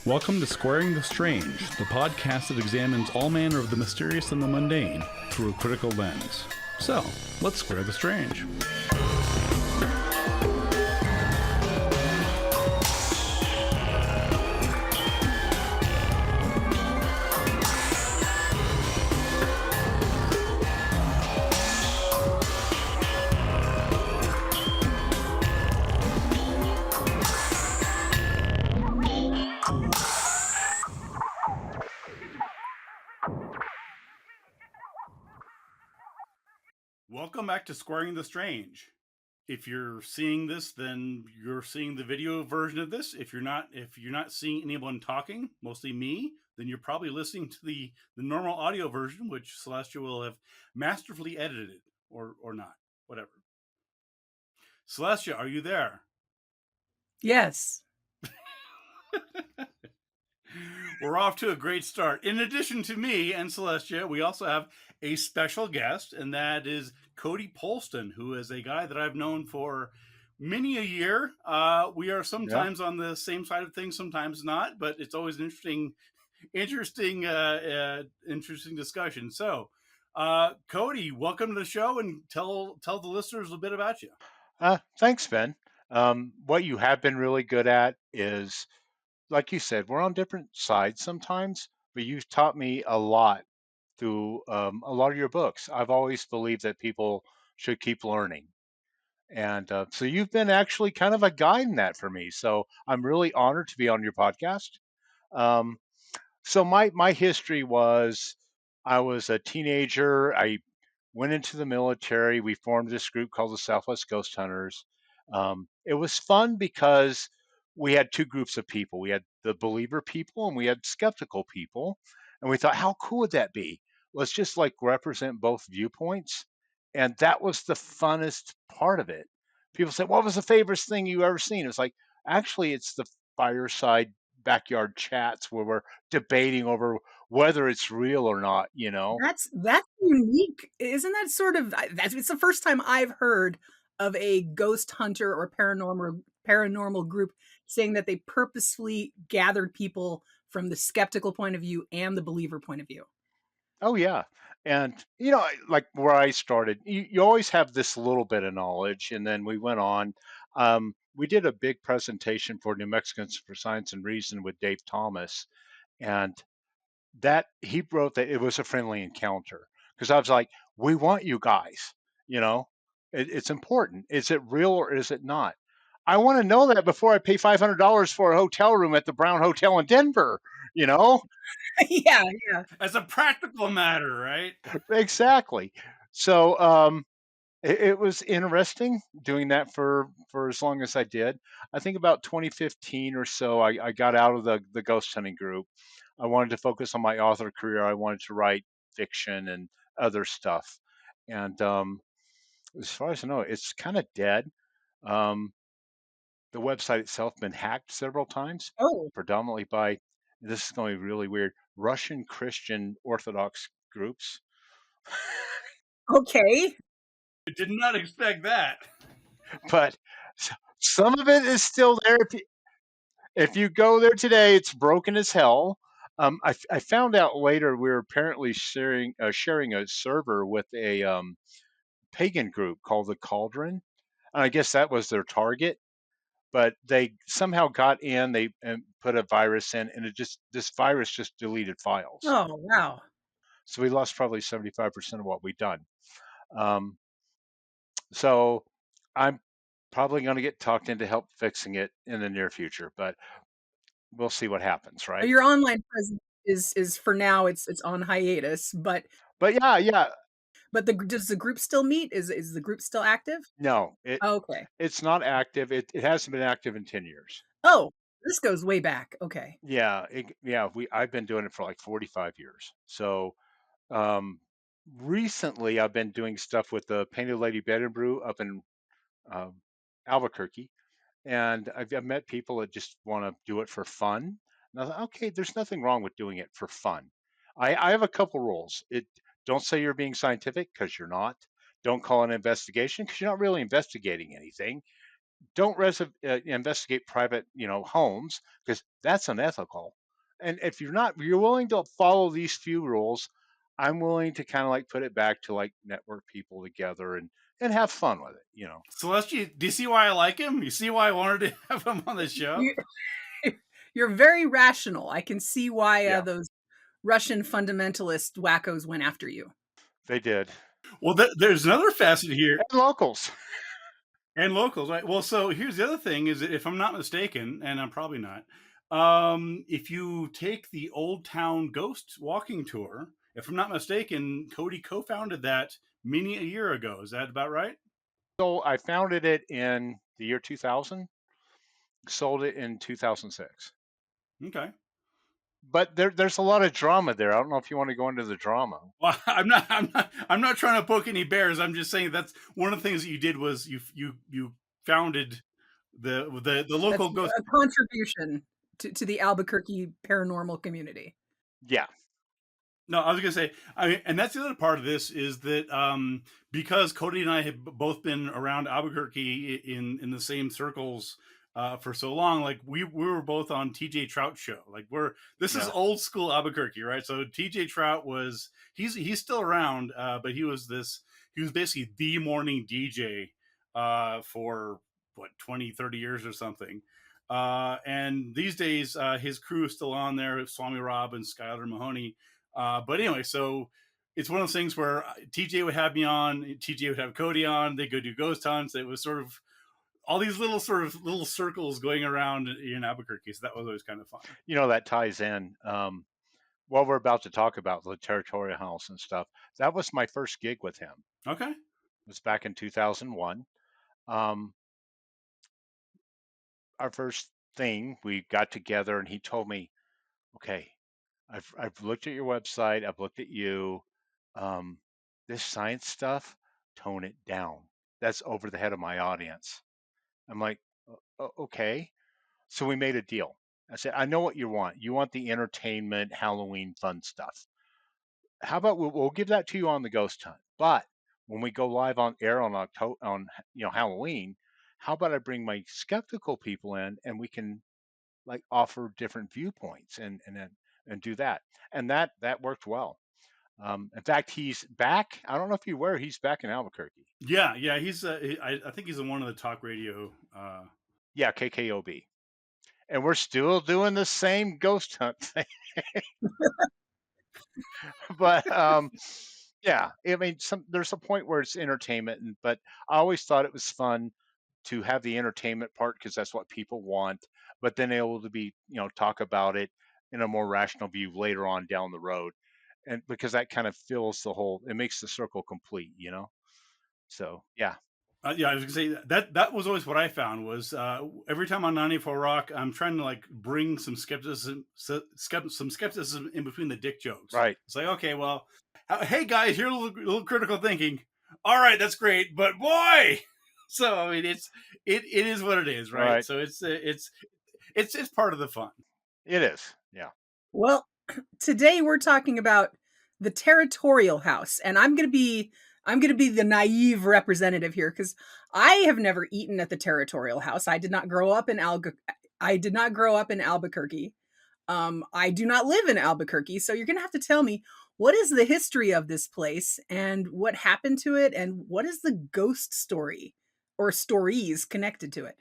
Welcome to Squaring the Strange, the podcast that examines all manner of the mysterious and the mundane through a critical lens. So, let's square the strange. Welcome back to Squaring the Strange. If you're seeing this, then you're seeing the video version of this. If you're not seeing anyone talking, mostly me, then you're probably listening to the normal audio version, which Celestia will have masterfully edited, or not, whatever. Celestia, are you there? Yes. We're off to a great start. In addition to me and Celestia, we also have a special guest, and that is Cody Polston, who is a guy that I've known for many a year. We are sometimes on the same side of things, sometimes not, but it's always an interesting discussion. So, Cody, welcome to the show, and tell the listeners a bit about you. Thanks, Ben. What you have been really good at is, like you said, we're on different sides sometimes, but you've taught me a lot through a lot of your books. I've always believed that people should keep learning. And so you've been actually kind of a guide in that for me. So I'm really honored to be on your podcast. Um, so my history was I was a teenager. I went into the military. We formed this group called the Southwest Ghost Hunters. It was fun because we had two groups of people. We had the believer people and we had skeptical people. And we thought, how cool would that be? Let's just like represent both viewpoints. And that was the funnest part of it. People said, what was the favorite thing you ever seen? It's like, actually, it's the fireside backyard chats where we're debating over whether it's real or not, you know? That's unique. Isn't that sort of it's the first time I've heard of a ghost hunter or paranormal group saying that they purposefully gathered people from the skeptical point of view and the believer point of view. Oh yeah. And you know, like where I started, you always have this little bit of knowledge. And then we went on. We did a big presentation for New Mexicans for Science and Reason with Dave Thomas. And that he wrote that it was a friendly encounter. Because I was like, we want you guys, you know, it's important. Is it real or is it not? I want to know that before I pay $500 for a hotel room at the Brown Hotel in Denver, you know? Yeah. As a practical matter, right? Exactly. So it was interesting doing that for as long as I did. I think about 2015 or so, I got out of the ghost hunting group. I wanted to focus on my author career. I wanted to write fiction and other stuff. And as far as I know, it's kind of dead. Um, the website itself been hacked several times, Oh, predominantly by, this is going to be really weird, Russian Christian Orthodox groups. okay. I did not expect that. But some of it is still there. If you go there today, it's broken as hell. I found out later we were apparently sharing a server with a pagan group called the Cauldron. And I guess that was their target, but they somehow got in. They put a virus in, and this virus just deleted files. Oh, wow. So we lost probably 75% of what we'd done. Um, so I'm probably going to get talked into help fixing it in the near future, but we'll see what happens, right? Your online presence is for now it's on hiatus, but But yeah, does the group still meet? Is the group still active? no, Okay. it's not active. It hasn't been active in 10 years. Oh, this goes way back. Okay. Yeah, I've been doing it for like 45 years. So um, recently I've been doing stuff with the Painted Lady Bed and Brew up in um, Albuquerque, and I've met people that just want to do it for fun. And I thought, okay, there's nothing wrong with doing it for fun. I have a couple rules. Don't say you're being scientific because you're not. Don't call it an investigation because you're not really investigating anything. don't investigate private, homes, because that's unethical. And if you're willing to follow these few rules, I'm willing to kind of like put it back to like network people together and have fun with it. Celestia, do you see why I like him? You see why I wanted to have him on the show? You you're very rational. I can see why, Yeah, those Russian fundamentalist wackos went after you. they did. Well, there's another facet here. And locals. And locals, right? Well, so here's the other thing: is that if I'm not mistaken, and I'm probably not, if you take the Old Town Ghost walking tour, if I'm not mistaken, Cody co-founded that many a year ago. Is that about right? So I founded it in the year 2000, sold it in 2006. Okay. But there's a lot of drama there. I don't know if you want to go into the drama. Well, I'm not trying to poke any bears. I'm just saying that's one of the things that you did was you founded the That's local ghost. a contribution to the Albuquerque paranormal community. Yeah, No, I was gonna say, I mean, and that's the other part of this is that because Cody and I have both been around Albuquerque in the same circles for so long, like we were both on TJ Trout show. Like this is yeah. old school Albuquerque, right? So TJ Trout was he's still around, but he was basically the morning DJ for what 20, 30 years or something. And these days, his crew is still on there: Swami Rob and Skylar Mahoney. But anyway, so it's one of those things where TJ would have me on, TJ would have Cody on, they go do ghost hunts. It was sort of all these little circles going around in Albuquerque. So that was always kind of fun. That ties in. What we're about to talk about, the Territorial House and stuff. That was my first gig with him. Okay. It was back in 2001. Um, our first thing, we got together and he told me, okay, I've looked at your website, I've looked at you. Um, this science stuff, tone it down. That's over the head of my audience. I'm like, okay. So we made a deal. I said, I know what you want. You want the entertainment, Halloween fun stuff. How about we'll give that to you on the ghost hunt? But when we go live on air on October on Halloween, how about I bring my skeptical people in and we can like offer different viewpoints and do that. And that worked well. In fact, he's back. I don't know if you're aware, he's back in Albuquerque. Yeah. I think he's in one of the talk radio. Yeah, KKOB. And we're still doing the same ghost hunt thing. But yeah, I mean, there's a point where it's entertainment, but I always thought it was fun to have the entertainment part because that's what people want, but then able to be, talk about it in a more rational view later on down the road. And because that kind of fills it makes the circle complete. So, yeah, Yeah, I was gonna say that was always what I found was every time on 94 Rock, I'm trying to like bring some some skepticism in between the dick jokes. right, It's like, okay, well, hey guys, here's a little critical thinking. All right, that's great, but boy, so I mean, it is what it is, right? right. So it's part of the fun. It is. Yeah. Well, today we're talking about the Territorial House, and I'm going to be the naive representative here cuz I have never eaten at the Territorial House. I did not grow up in Albuquerque. I do not live in Albuquerque, so you're going to have to tell me what is the history of this place and what happened to it and what is the ghost story or stories connected to it.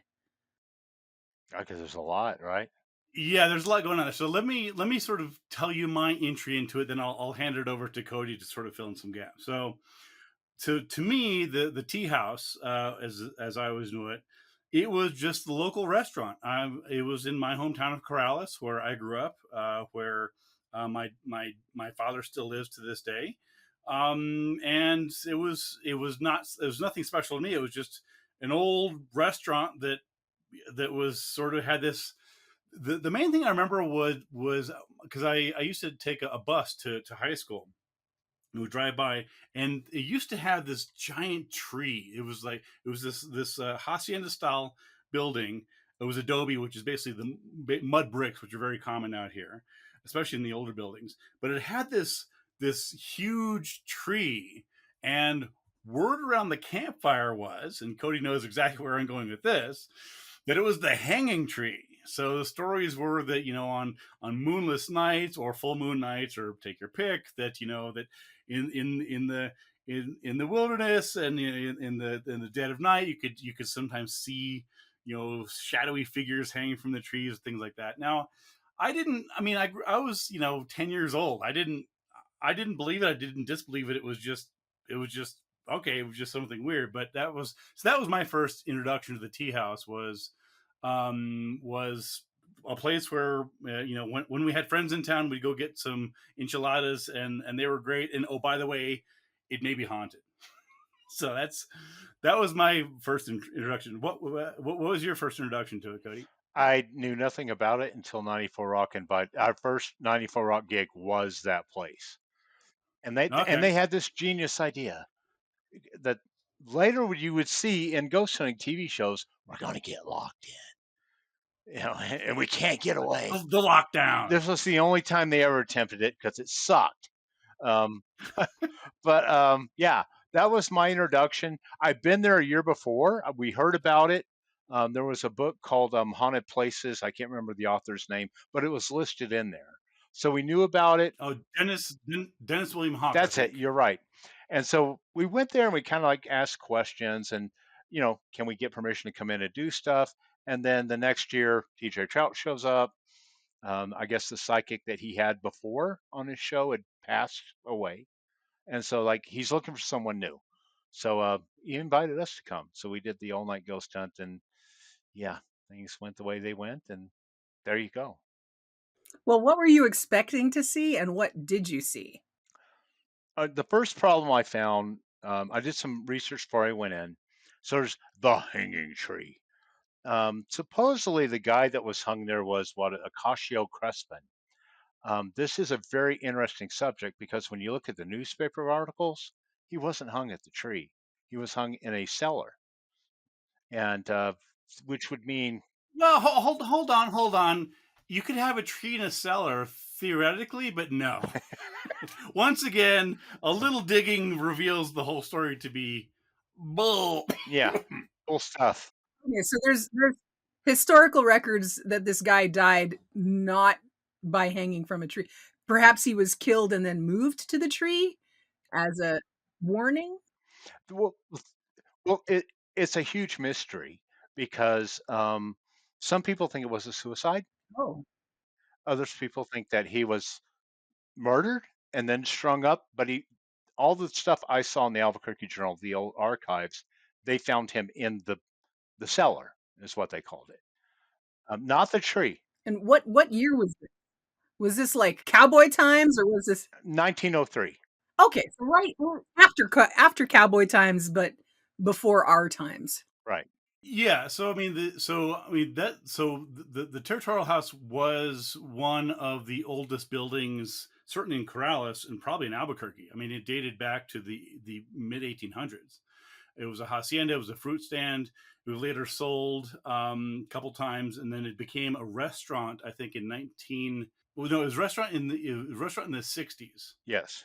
Because there's a lot, right? Yeah, there's a lot going on there. So let me sort of tell you my entry into it, then I'll hand it over to Cody to sort of fill in some gaps. So to me, the tea house, as I always knew it, it was just the local restaurant. It was in my hometown of Corrales, where I grew up, where my father still lives to this day. And it was nothing special to me. It was just an old restaurant that was sort of had this. The main thing I remember was because I used to take a bus to high school. We would drive by, and it used to have this giant tree. It was this hacienda style building. It was adobe, which is basically the mud bricks, which are very common out here, especially in the older buildings. But it had this huge tree, and word around the campfire was, and Cody knows exactly where I'm going with this, that it was the hanging tree. So the stories were that, on moonless nights or full moon nights, or take your pick, that that in the wilderness and in the dead of night, you could sometimes see shadowy figures hanging from the trees, things like that. Now, I didn't. I mean, I was 10 years old. I didn't believe it. I didn't disbelieve it. It was just okay. It was just something weird. But that was my first introduction to the tea house. Was a place where when we had friends in town, we'd go get some enchiladas, and they were great. And oh, by the way, it may be haunted. So that was my first introduction. What was your first introduction to it, Cody? I knew nothing about it until 94 Rock invited. Our first 94 Rock gig was that place. And Okay. they had this genius idea that later you would see in ghost hunting TV shows, we're going to get locked in, and we can't get away. The lockdown. This was the only time they ever attempted it because it sucked. Um, but yeah, that was my introduction. I've been there a year before. We heard about it. There was a book called Haunted Places. I can't remember the author's name, but it was listed in there. So we knew about it. Oh, Dennis William Hawk, I That's it. think. You're right. And so we went there and we kind of like asked questions and, can we get permission to come in and do stuff? And then the next year, TJ Trout shows up. I guess the psychic that he had before on his show had passed away. And so, like, he's looking for someone new. So he invited us to come. So we did the all night ghost hunt. And yeah, things went the way they went. And there you go. Well, what were you expecting to see, and what did you see? The first problem I found, I did some research before I went in. So there's the hanging tree. Supposedly, the guy that was hung there was what, Acacio Crespin. This is a very interesting subject because when you look at the newspaper articles, he wasn't hung at the tree. He was hung in a cellar, and which would mean Well, hold on. You could have a tree in a cellar theoretically, but no. Once again, a little digging reveals the whole story to be bull. yeah, cool stuff. Okay, so there's historical records that this guy died not by hanging from a tree. Perhaps he was killed and then moved to the tree as a warning? Well, it's a huge mystery because some people think it was a suicide. Oh. Others people think that he was murdered and then strung up. But all the stuff I saw in the Albuquerque Journal, the old archives, they found him in the cellar, is what they called it, not the tree. And what year was this? Was this like cowboy times, or was this 1903, okay, so right after cowboy times, but before our times. right? Yeah, so the Territorial House was one of the oldest buildings, certainly in Corrales and probably in Albuquerque. I mean, it dated back to the mid 1800s. It was a hacienda. It was a fruit stand. It was later sold a couple times, and then it became a restaurant. I think in 19. Well, no, it was a restaurant in the 60s. Yes.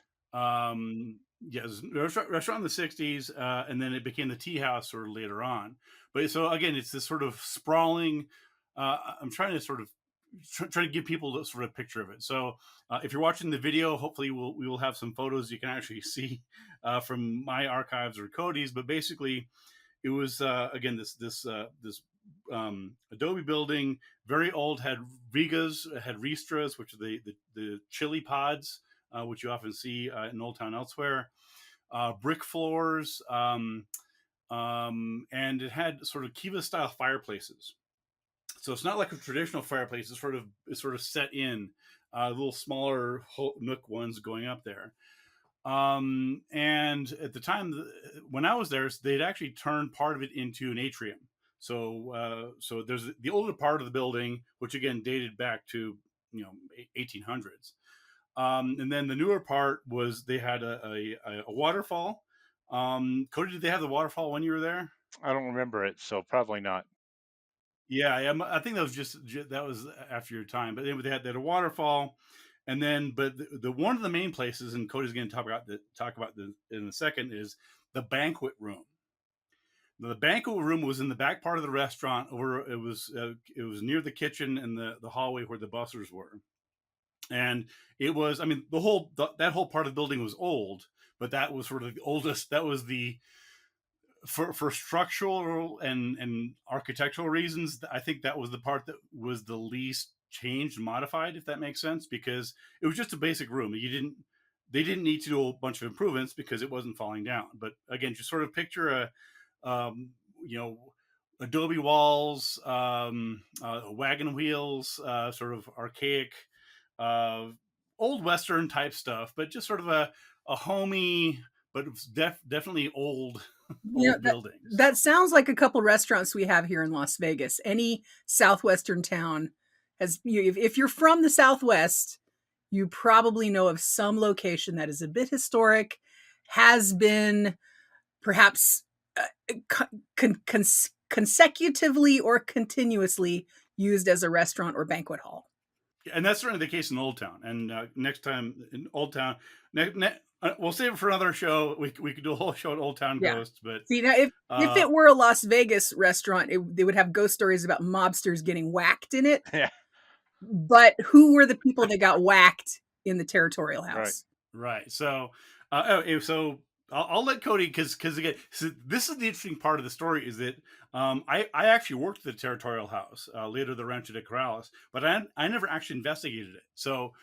Yes, restaurant in the 60s, and then it became the tea house sort of later on. But so again, it's this sort of sprawling. I'm trying to sort of try to give people a sort of picture of it. So if you're watching the video, hopefully we will have some photos you can actually see from my archives or Cody's. But basically, it was again this adobe building, very old, had vigas, had ristras, which are the chili pods, which you often see in Old Town elsewhere, brick floors, and it had sort of Kiva style fireplaces. So it's not like a traditional fireplace. It's sort of set in little smaller nook ones going up there. And at the time when I was there, they'd actually turned part of it into an atrium. So there's the older part of the building, which again dated back to 1800s. And then the newer part was they had a waterfall. Cody, did they have the waterfall when you were there? I don't remember it, so probably not. Yeah, I think that was that was after your time. But they had a waterfall, and then but the one of the main places, and Cody's going to talk about in a second, is the banquet room. The banquet room was in the back part of the restaurant. It was near the kitchen and the hallway where the bussers were. And it was, I mean, that whole part of the building was old, but that was sort of the oldest. That was the for structural and architectural reasons. I think that was the part that was the least changed and modified, if that makes sense, because it was just a basic room. They didn't need to do a bunch of improvements because it wasn't falling down. But again, just sort of picture you know, adobe walls, wagon wheels, sort of archaic, uh, old Western type stuff, but just sort of a homey, but it's definitely old, You know, old buildings. that sounds like a couple restaurants we have here in Las Vegas. Any southwestern town has, if you're from the Southwest, you probably know of some location that is a bit historic, has been perhaps consecutively or continuously used as a restaurant or banquet hall. And that's certainly the case in Old Town. And next time in Old Town, we'll save it for another show. We could do a whole show at Old Town Yeah. Ghosts. But See, now if it were a Las Vegas restaurant, they would have ghost stories about mobsters getting whacked in it. Yeah. But who were the people that got whacked in the Territorial House? Right. So, so I'll let Cody, because again, so this is the interesting part of the story is that I actually worked at the Territorial House, later the Rancho de Corrales, but I never actually investigated it. So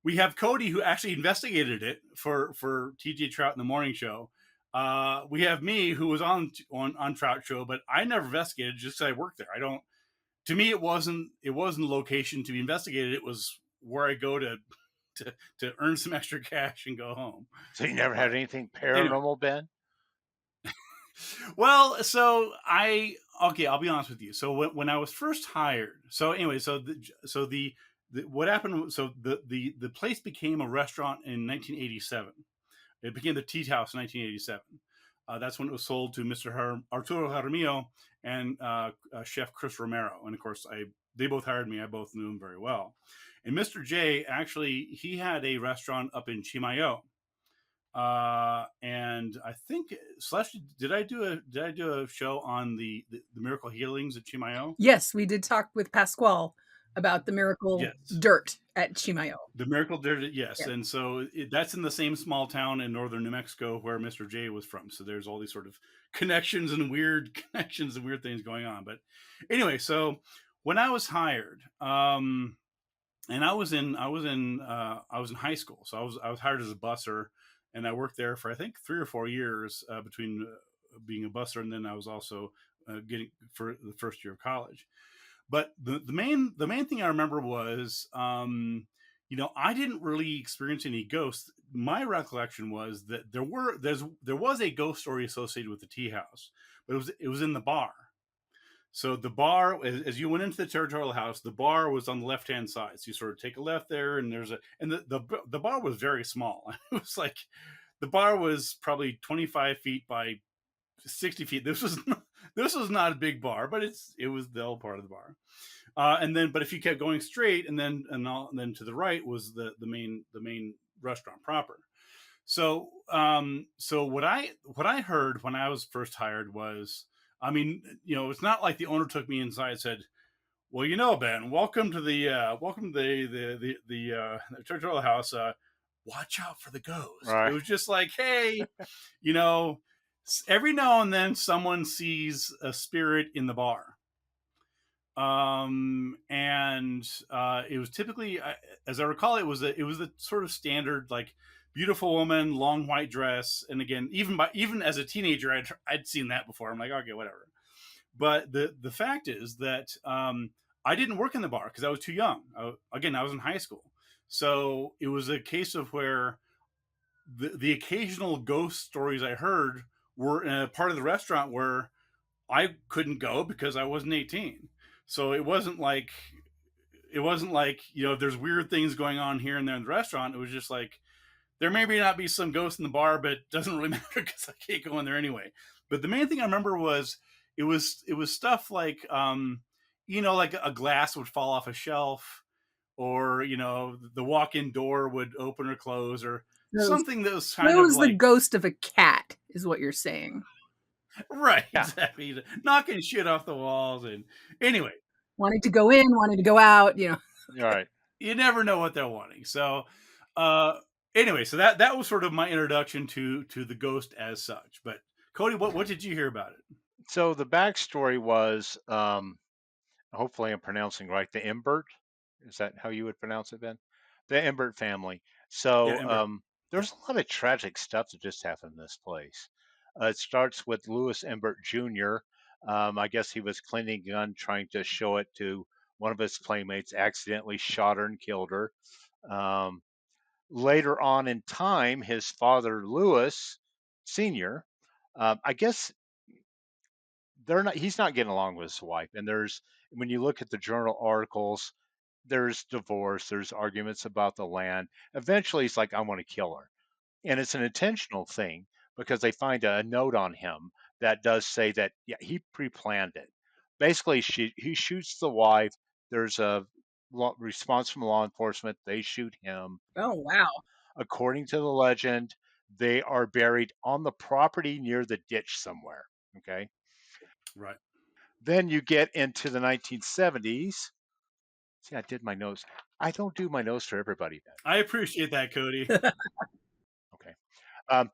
we have Cody who actually investigated it for TJ Trout in the morning show. We have me who was on Trout show, but I never investigated just because I worked there. I don't. To me, it wasn't a location to be investigated. It was where I go to earn some extra cash and go home. So you never had anything paranormal, Anyway. Ben? Well, so I'll be honest with you. So when I was first hired, so anyway, so the what happened? So the place became a restaurant in 1987. It became the Tea House in 1987. That's when it was sold to Mr. Arturo Jaramillo and Chef Chris Romero. And of course, they both hired me. I both knew him very well. And Mr. J actually, he had a restaurant up in Chimayo. And I think did I do a show on the miracle healings at Chimayo? Yes, we did talk with Pasquale about the miracle dirt at Chimayo. The miracle dirt, yes. Yeah. And so that's in the same small town in northern New Mexico where Mr. J was from. So there's all these sort of connections and weird things going on. But anyway, so when I was hired, and I was in high school, so I was hired as a busser, and I worked there for I think 3 or 4 years between being a busser, and then I was also getting for the first year of college. But the main thing I remember was, I didn't really experience any ghosts. My recollection was that there was a ghost story associated with the tea house, but it was in the bar. So the bar, as you went into the Territorial House, the bar was on the left-hand side. So you sort of take a left there, and the bar was very small. It was like the bar was probably 25 feet by 60 feet. This was not a big bar, but it was the old part of the bar. But if you kept going straight, and then to the right was the main restaurant proper. So what I heard when I was first hired was, I mean, it's not like the owner took me inside and said, "Well, Ben, welcome to the Territorial House. Watch out for the ghost." Right. It was just like, hey, every now and then someone sees a spirit in the bar. And it was typically, as I recall, it was the sort of standard, like, beautiful woman, long white dress. And again, even as a teenager, I'd seen that before. I'm like, okay, whatever. But the fact is that I didn't work in the bar because I was too young. I was in high school. So it was a case of where the occasional ghost stories I heard were in a part of the restaurant where I couldn't go because I wasn't 18. So it wasn't like, there's weird things going on here and there in the restaurant. It was just like, there may not be some ghost in the bar, but it doesn't really matter because I can't go in there anyway. But the main thing I remember was it was stuff like, like a glass would fall off a shelf, or, the walk-in door would open or close, or something that was kind of like... the ghost of a cat is what you're saying. Right, Yeah. exactly. Knocking shit off the walls, and anyway, Wanting to go in, wanting to go out, you know. All right. you never know what they're wanting. So, uh, anyway, so that was sort of my introduction to the ghost as such. But Cody, what did you hear about it? So the backstory was, hopefully I'm pronouncing right, the Imbert. Is that how you would pronounce it, Ben? The Imbert family. Yeah, So Ember. Yeah, there's a lot of tragic stuff that just happened in this place. It starts with Lewis Imbert Jr. I guess he was cleaning a gun, trying to show it to one of his playmates, accidentally shot her and killed her. Um, Later on in time, his father, Lewis Sr., I guess they're not he's not getting along with his wife, and there's when you look at the journal articles, there's divorce, there's arguments about the land. Eventually he's like, I want to kill her, and it's an intentional thing because they find a note on him that does say that, yeah, he pre-planned it. Basically, he shoots the wife. There's a response from law enforcement. They shoot him. Oh, wow. According to the legend, they are buried on the property near the ditch somewhere. Okay. right. Then you get into the 1970s. See, I did my nose. I don't do my nose for everybody, Ben. I appreciate that, Cody. Okay. Um,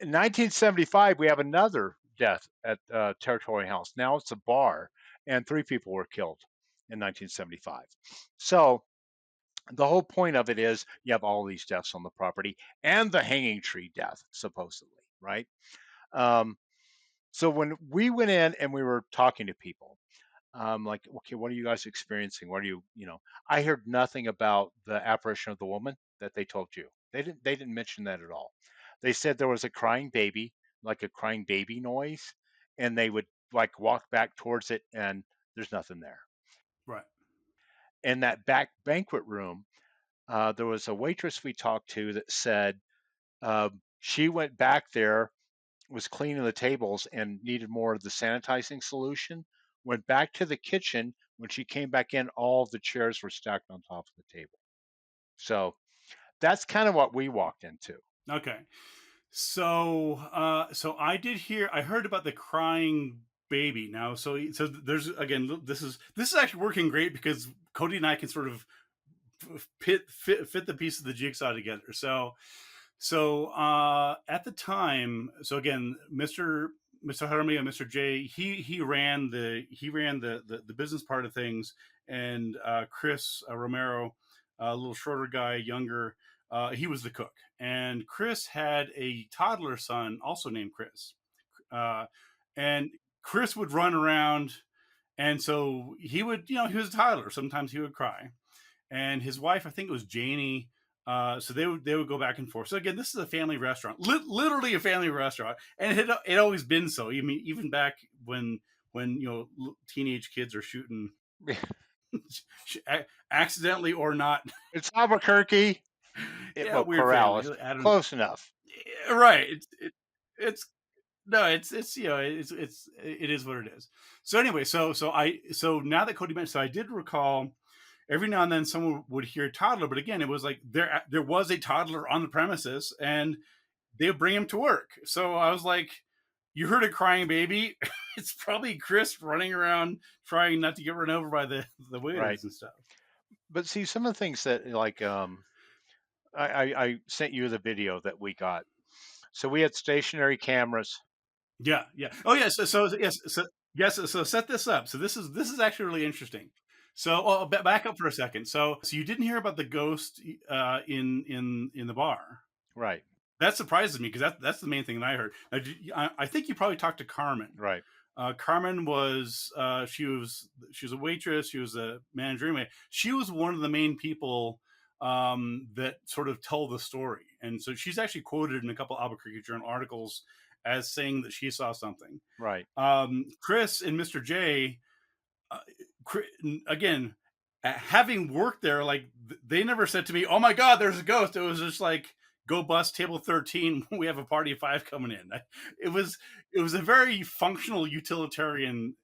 in 1975, we have another death at Territorial House. Now it's a bar, and 3 people were killed in 1975. So the whole point of it is you have all these deaths on the property and the hanging tree death, supposedly, right? Um, so when we went in and we were talking to people, like, okay, what are you guys experiencing? What are you? I heard nothing about the apparition of the woman that they told you. They didn't mention that at all. They said there was a crying baby, like a crying baby noise, and they would like walk back towards it, and there's nothing there. Right. In that back banquet room, there was a waitress we talked to that said she went back there, was cleaning the tables and needed more of the sanitizing solution, went back to the kitchen. When she came back in, all of the chairs were stacked on top of the table. So that's kind of what we walked into. Okay. So I heard about the crying baby now. So there's again, this is actually working great because Cody and I can sort of fit the piece of the jigsaw together. So at the time, so again, Mr. Harmy and Mr. J, he ran the business part of things, and Chris Romero, a little shorter guy, younger, he was the cook, and Chris had a toddler son also named Chris, uh, and Chris would run around, and so he was a toddler. Sometimes he would cry, and his wife, I think it was Janie. So they would go back and forth. So again, this is a family restaurant, literally a family restaurant, and it always been so. I mean, even back when teenage kids are shooting accidentally or not. It's Albuquerque. Yeah, Well, weird family. Corrales. I don't. Close enough. Right. It's no, it's it is what it is. So anyway, so now that Cody mentioned, so I did recall every now and then someone would hear toddler, but again, it was like there was a toddler on the premises, and they would bring him to work. So I was like, "You heard a crying baby? It's probably Chris running around trying not to get run over by the Right. waiters and stuff." But see, some of the things that like I sent you the video that we got. So we had stationary cameras. Yeah, yeah. Oh, yeah. So set this up. So this is actually really interesting. So, back up for a second. So you didn't hear about the ghost in the bar. Right. That surprises me because that's the main thing that I heard. I think you probably talked to Carmen. Right. Carmen was she was a waitress. She was a manager. Anyway, she was one of the main people that sort of tell the story, and so she's actually quoted in a couple Albuquerque Journal articles as saying that she saw something. Right. Chris and Mr. J, uh, again, having worked there, like they never said to me, "Oh my God, there's a ghost." It was just like, "Go bust table 13. We have a party of 5 coming in." It was it was a very functional utilitarian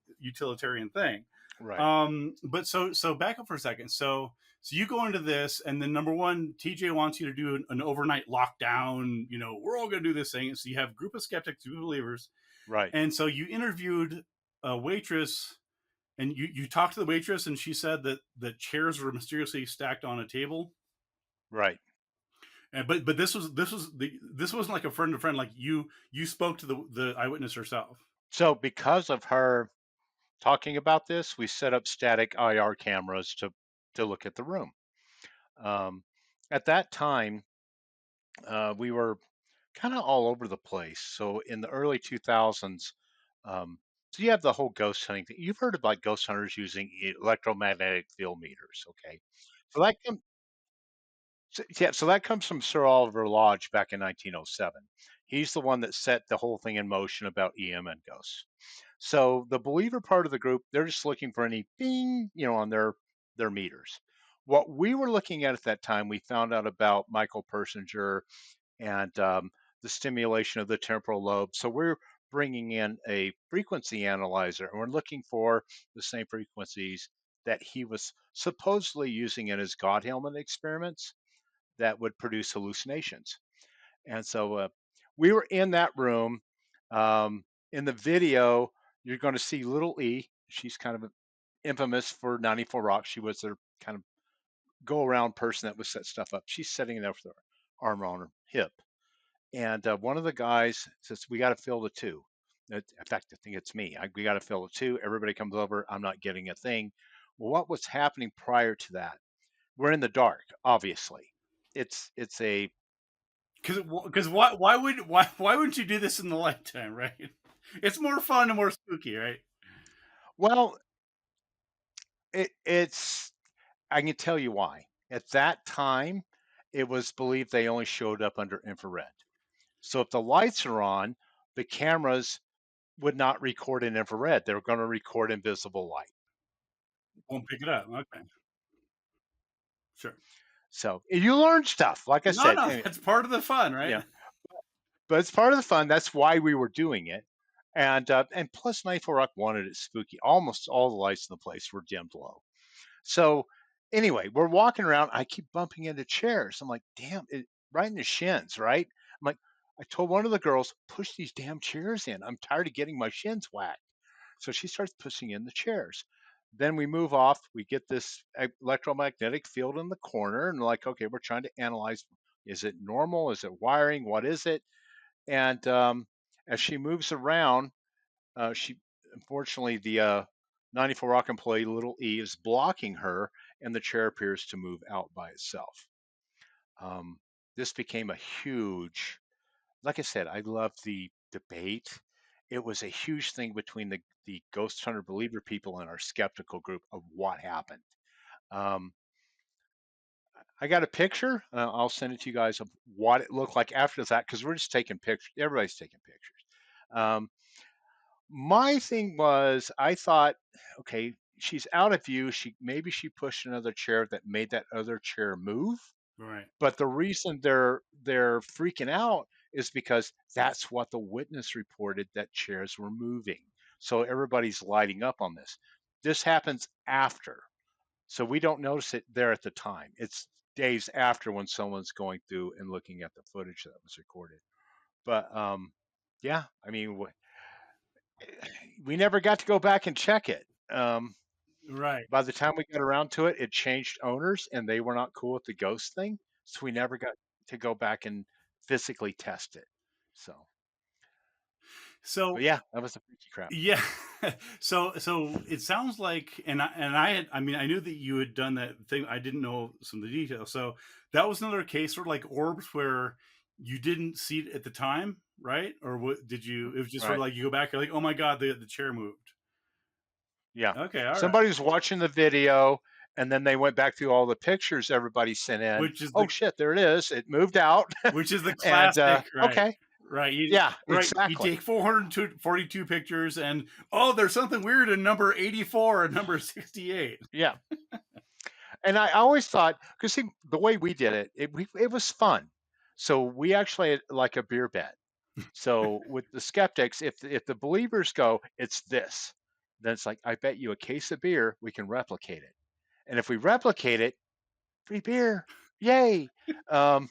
thing. Right. But so back up for a second. So you go into this, and then number one, TJ wants you to do an overnight lockdown. You know, we're all going to do this thing. So you have a group of skeptics, group of believers, Right. and so you interviewed a waitress, and you talked to the waitress, and she said that the chairs were mysteriously stacked on a table. Right. And but this wasn't like a friend to friend. Like you spoke to the eyewitness herself. So because of her talking about this, we set up static IR cameras to look at the room. Um, at that time, we were kind of all over the place. So in the early 2000s, so you have the whole ghost hunting thing. You've heard about ghost hunters using electromagnetic field meters, okay? So that comes, yeah, so that comes from Sir Oliver Lodge back in 1907. He's the one that set the whole thing in motion about EM and ghosts. So the believer part of the group, they're just looking for any bing, on their meters. What we were looking at that time, we found out about Michael Persinger and the stimulation of the temporal lobe. So we're bringing in a frequency analyzer, and we're looking for the same frequencies that he was supposedly using in his God helmet experiments that would produce hallucinations. And so we were in that room. In the video, you're going to see little E. She's kind of infamous for 94 Rock. She was their kind of go around person that would set stuff up. She's sitting there with her arm on her hip. And one of the guys says, "We got to fill the two." In fact, I think it's me. We got to fill the two. Everybody comes over. I'm not getting a thing. Well, what was happening prior to that? We're in the dark, obviously. It's a Because why wouldn't you do this in the nighttime, right? It's more fun and more spooky, right? well, it's I can tell you why. At that time, it was believed they only showed up under infrared. So if the lights are on, the cameras would not record in infrared. They're going to record in visible light. Won't pick it up. Okay, sure. So you learn stuff, like I No, said, no, and that's part of the fun, right? yeah, but it's part of the fun. That's why we were doing it. And plus 94 Rock wanted it spooky. Almost all the lights in the place were dimmed low. So anyway, we're walking around. I keep bumping into chairs. I'm like, damn, right in the shins, right? I'm like, I told one of the girls, push these damn chairs in. I'm tired of getting my shins whacked. So she starts pushing in the chairs. Then we move off. We get this electromagnetic field in the corner, and like, okay, we're trying to analyze: is it normal? Is it wiring? What is it? And as she moves around, she unfortunately the 94 Rock employee little E is blocking her, and the chair appears to move out by itself. This became a huge, like I said, I love the debate. It was a huge thing between the ghost hunter believer people and our skeptical group of what happened. Um, I got a picture. I'll send it to you guys of what it looked like after that because we're just taking pictures. Everybody's taking pictures. Um, my thing was, I thought, okay, she's out of view. She pushed another chair that made that other chair move. Right. But the reason they're freaking out is because that's what the witness reported that chairs were moving. So everybody's lighting up on this. This happens after. So we don't notice it there at the time. It's days after when someone's going through and looking at the footage that was recorded. But yeah, I mean, we never got to go back and check it. Right. By the time we got around to it, it changed owners and they were not cool with the ghost thing. So we never got to go back and physically test it. So, but So yeah, that was the freaky crap. yeah, so it sounds like, I mean, I knew that you had done that thing. I didn't know some of the details. So that was another case, sort of like orbs, where you didn't see it at the time, right? Or what did you? It was just sort of Right. like you go back, you're like, oh my god, the chair moved. Yeah. Okay, all right. Somebody was watching the video and then they went back through all the pictures everybody sent in. Which is Oh the shit, there it is. It moved out. which is the And classic, right? okay. Right. Yeah, You exactly. take 442 pictures, and oh, there's something weird in number 84 and number 68. Yeah. And I always thought, because see, the way we did it, it was fun. So we actually had like a beer bet. So with the skeptics, if the believers go, it's this. then it's like, I bet you a case of beer we can replicate it. And if we replicate it, free beer, yay! Um,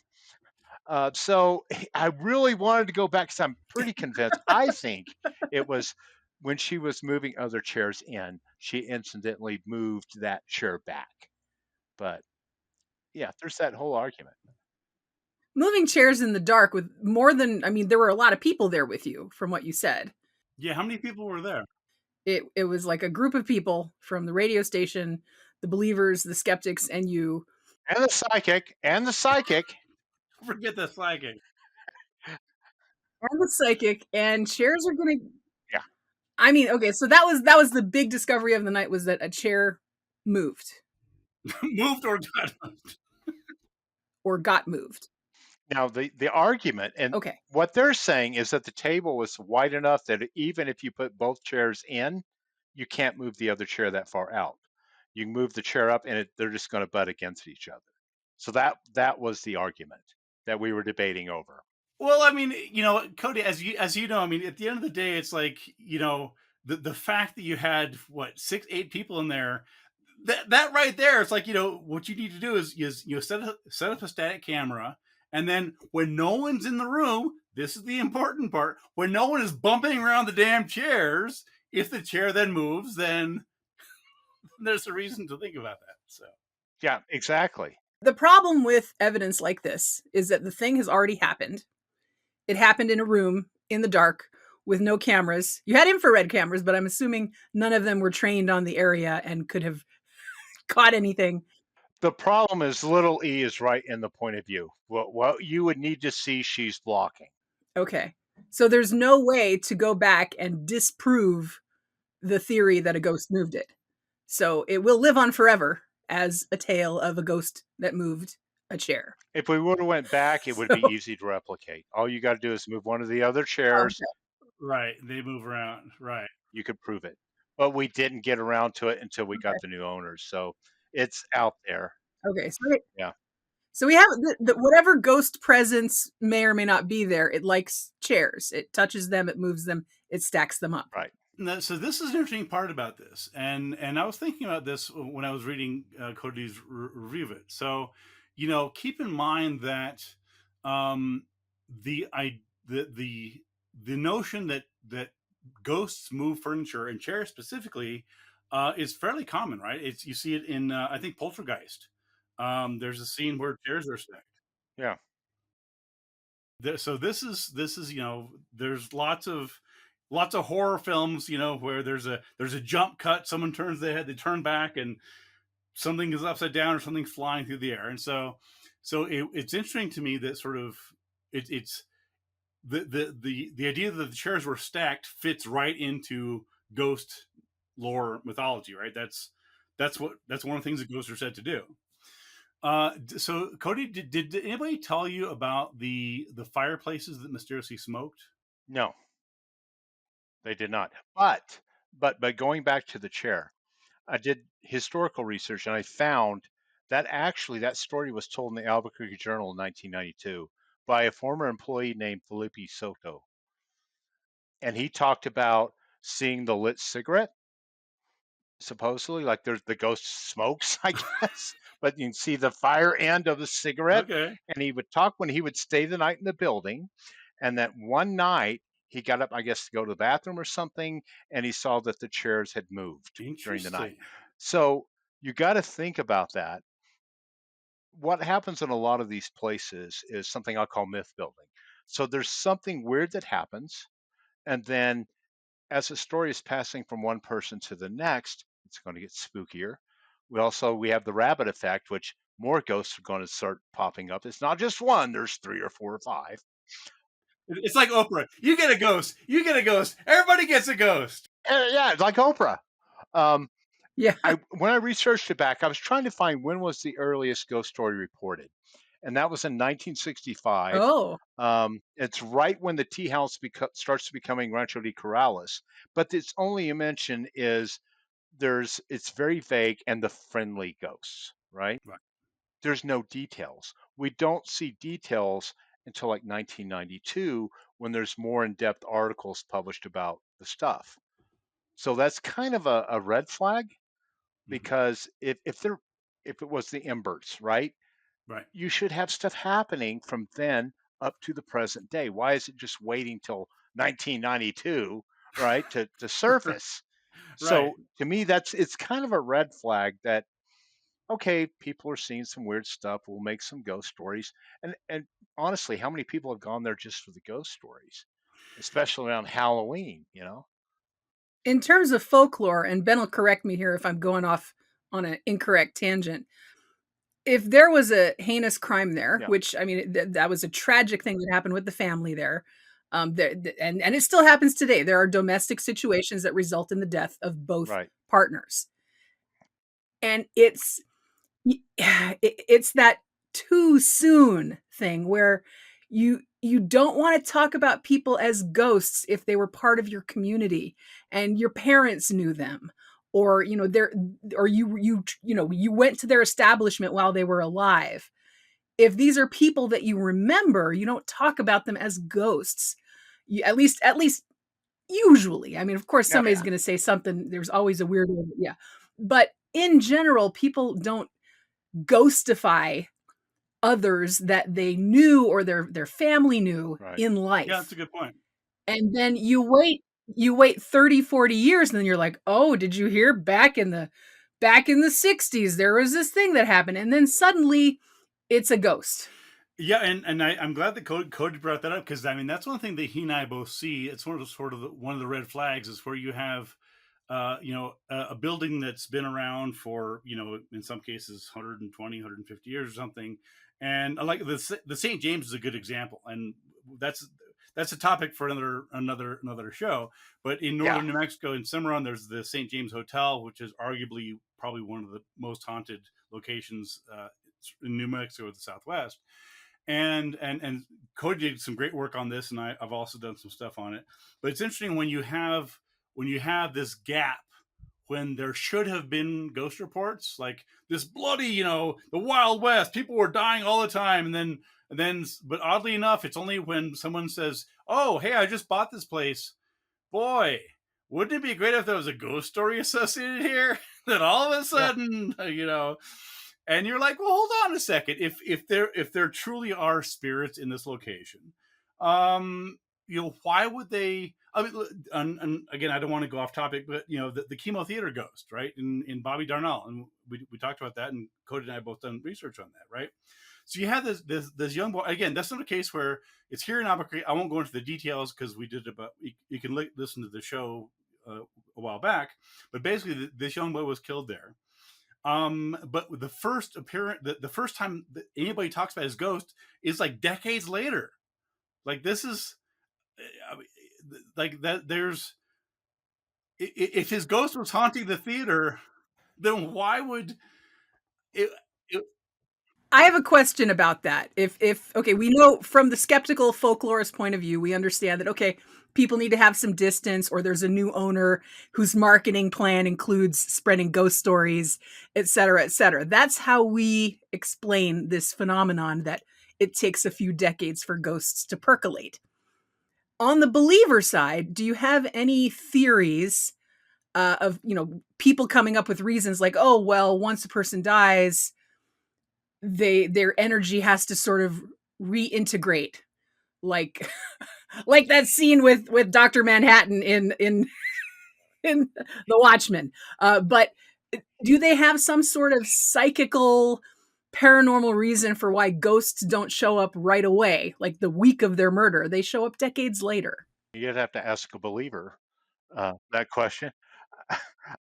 so I really wanted to go back because I'm pretty convinced. I think it was when she was moving other chairs in, she incidentally moved that chair back. But yeah, there's that whole argument. Moving chairs in the dark with more than, I mean, there were a lot of people there with you from what you said. Yeah, how many people were there? It was like a group of people from the radio station, the believers, the skeptics, and you, And the psychic. Forget the flagging. and the psychic, and chairs are gonna, Yeah. I mean, okay, so that was the big discovery of the night, was that a chair moved Moved or got moved. or got moved. Now the argument and Okay. what they're saying is that the table was wide enough that even if you put both chairs in, you can't move the other chair that far out. You can move the chair up, and they're just going to butt against each other. So that was the argument that we were debating over. Well, I mean, Cody, as you know, I mean, at the end of the day, it's like, the fact that you had what 6, 8 people in there, that right there, it's like, what you need to do is set up a static camera, and then when no one's in the room, this is the important part. When no one is bumping around the damn chairs, if the chair then moves, then there's a reason to think about that. So Yeah, exactly. The problem with evidence like this is that the thing has already happened. It happened in a room in the dark with no cameras. You had infrared cameras, but I'm assuming none of them were trained on the area and could have caught anything. The problem is little e is right in the point of view. What you would need to see, she's blocking. Okay. So there's no way to go back and disprove the theory that a ghost moved it. So it will live on forever as a tale of a ghost that moved a chair. If we would have went back, it would So, be easy to replicate. All you got to do is move one of the other chairs. okay. right, they move around, right. You could prove it. But we didn't get around to it until we got the new owners. So it's out there. Okay. Yeah, So we have whatever ghost presence may or may not be there. It likes chairs. It touches them. It moves them. It stacks them up. right. So this is an interesting part about this, and I was thinking about this when I was reading Cody's review of it. So, keep in mind that um, the I the notion that ghosts move furniture and chairs specifically is fairly common, right? It's You see it in I think Poltergeist. There's a scene where chairs are stacked. Yeah. So this is there's lots of horror films, where there's a jump cut, someone turns their head, they turn back, and something is upside down or something's flying through the air. And it's interesting to me that sort of it's the idea that the chairs were stacked fits right into ghost lore mythology, right? That's one of the things that ghosts are said to do. So Cody, did anybody tell you about the fireplaces that mysteriously smoked? No, they did not. But going back to the chair, I did historical research and I found that actually that story was told in the Albuquerque Journal in 1992 by a former employee named Felipe Soto. And he talked about seeing the lit cigarette, supposedly, like there's the ghost smokes, I guess, but you can see the fire end of the cigarette. Okay, And he would talk when he would stay the night in the building. And that one night he got up, I guess, to go to the bathroom or something, and he saw that the chairs had moved during the night. interesting. So you got to think about that. What happens in a lot of these places is something I'll call myth building. So there's something weird that happens, and then as the story is passing from one person to the next, it's going to get spookier. We have the rabbit effect, which more ghosts are going to start popping up. It's not just one, there's three or four or five. It's like Oprah. You get a ghost. You get a ghost. Everybody gets a ghost. Yeah, it's like Oprah. Um, Yeah. when I researched it back, I was trying to find when was the earliest ghost story reported, and that was in 1965. Oh. It's right when the tea house starts to becoming Rancho de Corrales, but its only mention is it's very vague and the friendly ghosts, right? Right. There's no details. We don't see details until like 1992 when there's more in-depth articles published about the stuff. So that's kind of a red flag Mhm. because if it was the embers, right? Right. You should have stuff happening from then up to the present day. Why is it just waiting till 1992, right, to surface? Right. So to me, it's kind of a red flag that okay, people are seeing some weird stuff. We'll make some ghost stories, and honestly, how many people have gone there just for the ghost stories, especially around Halloween? You know? In terms of folklore, and Ben will correct me here if I'm going off on an incorrect tangent. If there was a heinous crime there, Yeah, which I mean, that was a tragic thing that happened with the family there, and it still happens today. There are domestic situations that result in the death of both right. partners, and it's that too soon thing where you don't want to talk about people as ghosts if they were part of your community and your parents knew them, or they're or you went to their establishment while they were alive. If these are people that you remember, you don't talk about them as ghosts. At least usually. I mean, of course Yeah, somebody's yeah, going to say something. There's always a weird one, yeah. But in general, people don't ghostify others that they knew or their family knew right. in Yeah, that's life. a good point. And then you wait 30, 40 years, and then you're like, "Oh, did you hear back in the 60s there was this thing that happened." And then suddenly it's a ghost. Yeah, and I'm glad that Cody brought that up because I mean that's one thing that he and I both see. It's sort of one of the red flags is where you have, a building that's been around for in some cases 120, 150 years or something, and I like the St. James is a good example, and that's that's a topic for another show. But in Yeah, northern New Mexico, in Cimarron, there's the St. James Hotel, which is arguably probably one of the most haunted locations in New Mexico at the Southwest, and Cody did some great work on this, and I've also done some stuff on it. But it's interesting when you have this gap when there should have been ghost reports, like this bloody, the Wild West, people were dying all the time, but oddly enough, it's only when someone says, "Oh, hey, I just bought this place. Boy, wouldn't it be great if there was a ghost story associated here?" That all of a yeah, sudden, and you're like, well, hold on a second. If there truly are spirits in this location, um, why would they? I mean, and again, I don't want to go off topic, but the chemo theater ghost, right? In Bobby Darnell, and we talked about that, and Cody and I both done research on that, right? So you have this young boy. Again, that's not a case where it's here in Albuquerque. I won't go into the details because we did about. You can listen to the show a while back, but basically, this young boy was killed there. But the first appearance, the first time that anybody talks about his ghost is like decades later. Like this is, I mean, like that. If his ghost was haunting the theater, then why would it? it I have a question about that. If okay, we know from the skeptical folklorist point of view, we understand that okay, people need to have some distance, or there's a new owner whose marketing plan includes spreading ghost stories, et cetera, et cetera. That's how we explain this phenomenon that it takes a few decades for ghosts to percolate. On the believer side, do you have any theories of people coming up with reasons like, oh well, once a person dies, their energy has to sort of reintegrate, like like that scene with Dr. Manhattan in The Watchmen. But do they have some sort of psychical paranormal reason for why ghosts don't show up right away, like the week of their murder? They show up decades later. you'd have to ask a believer that question.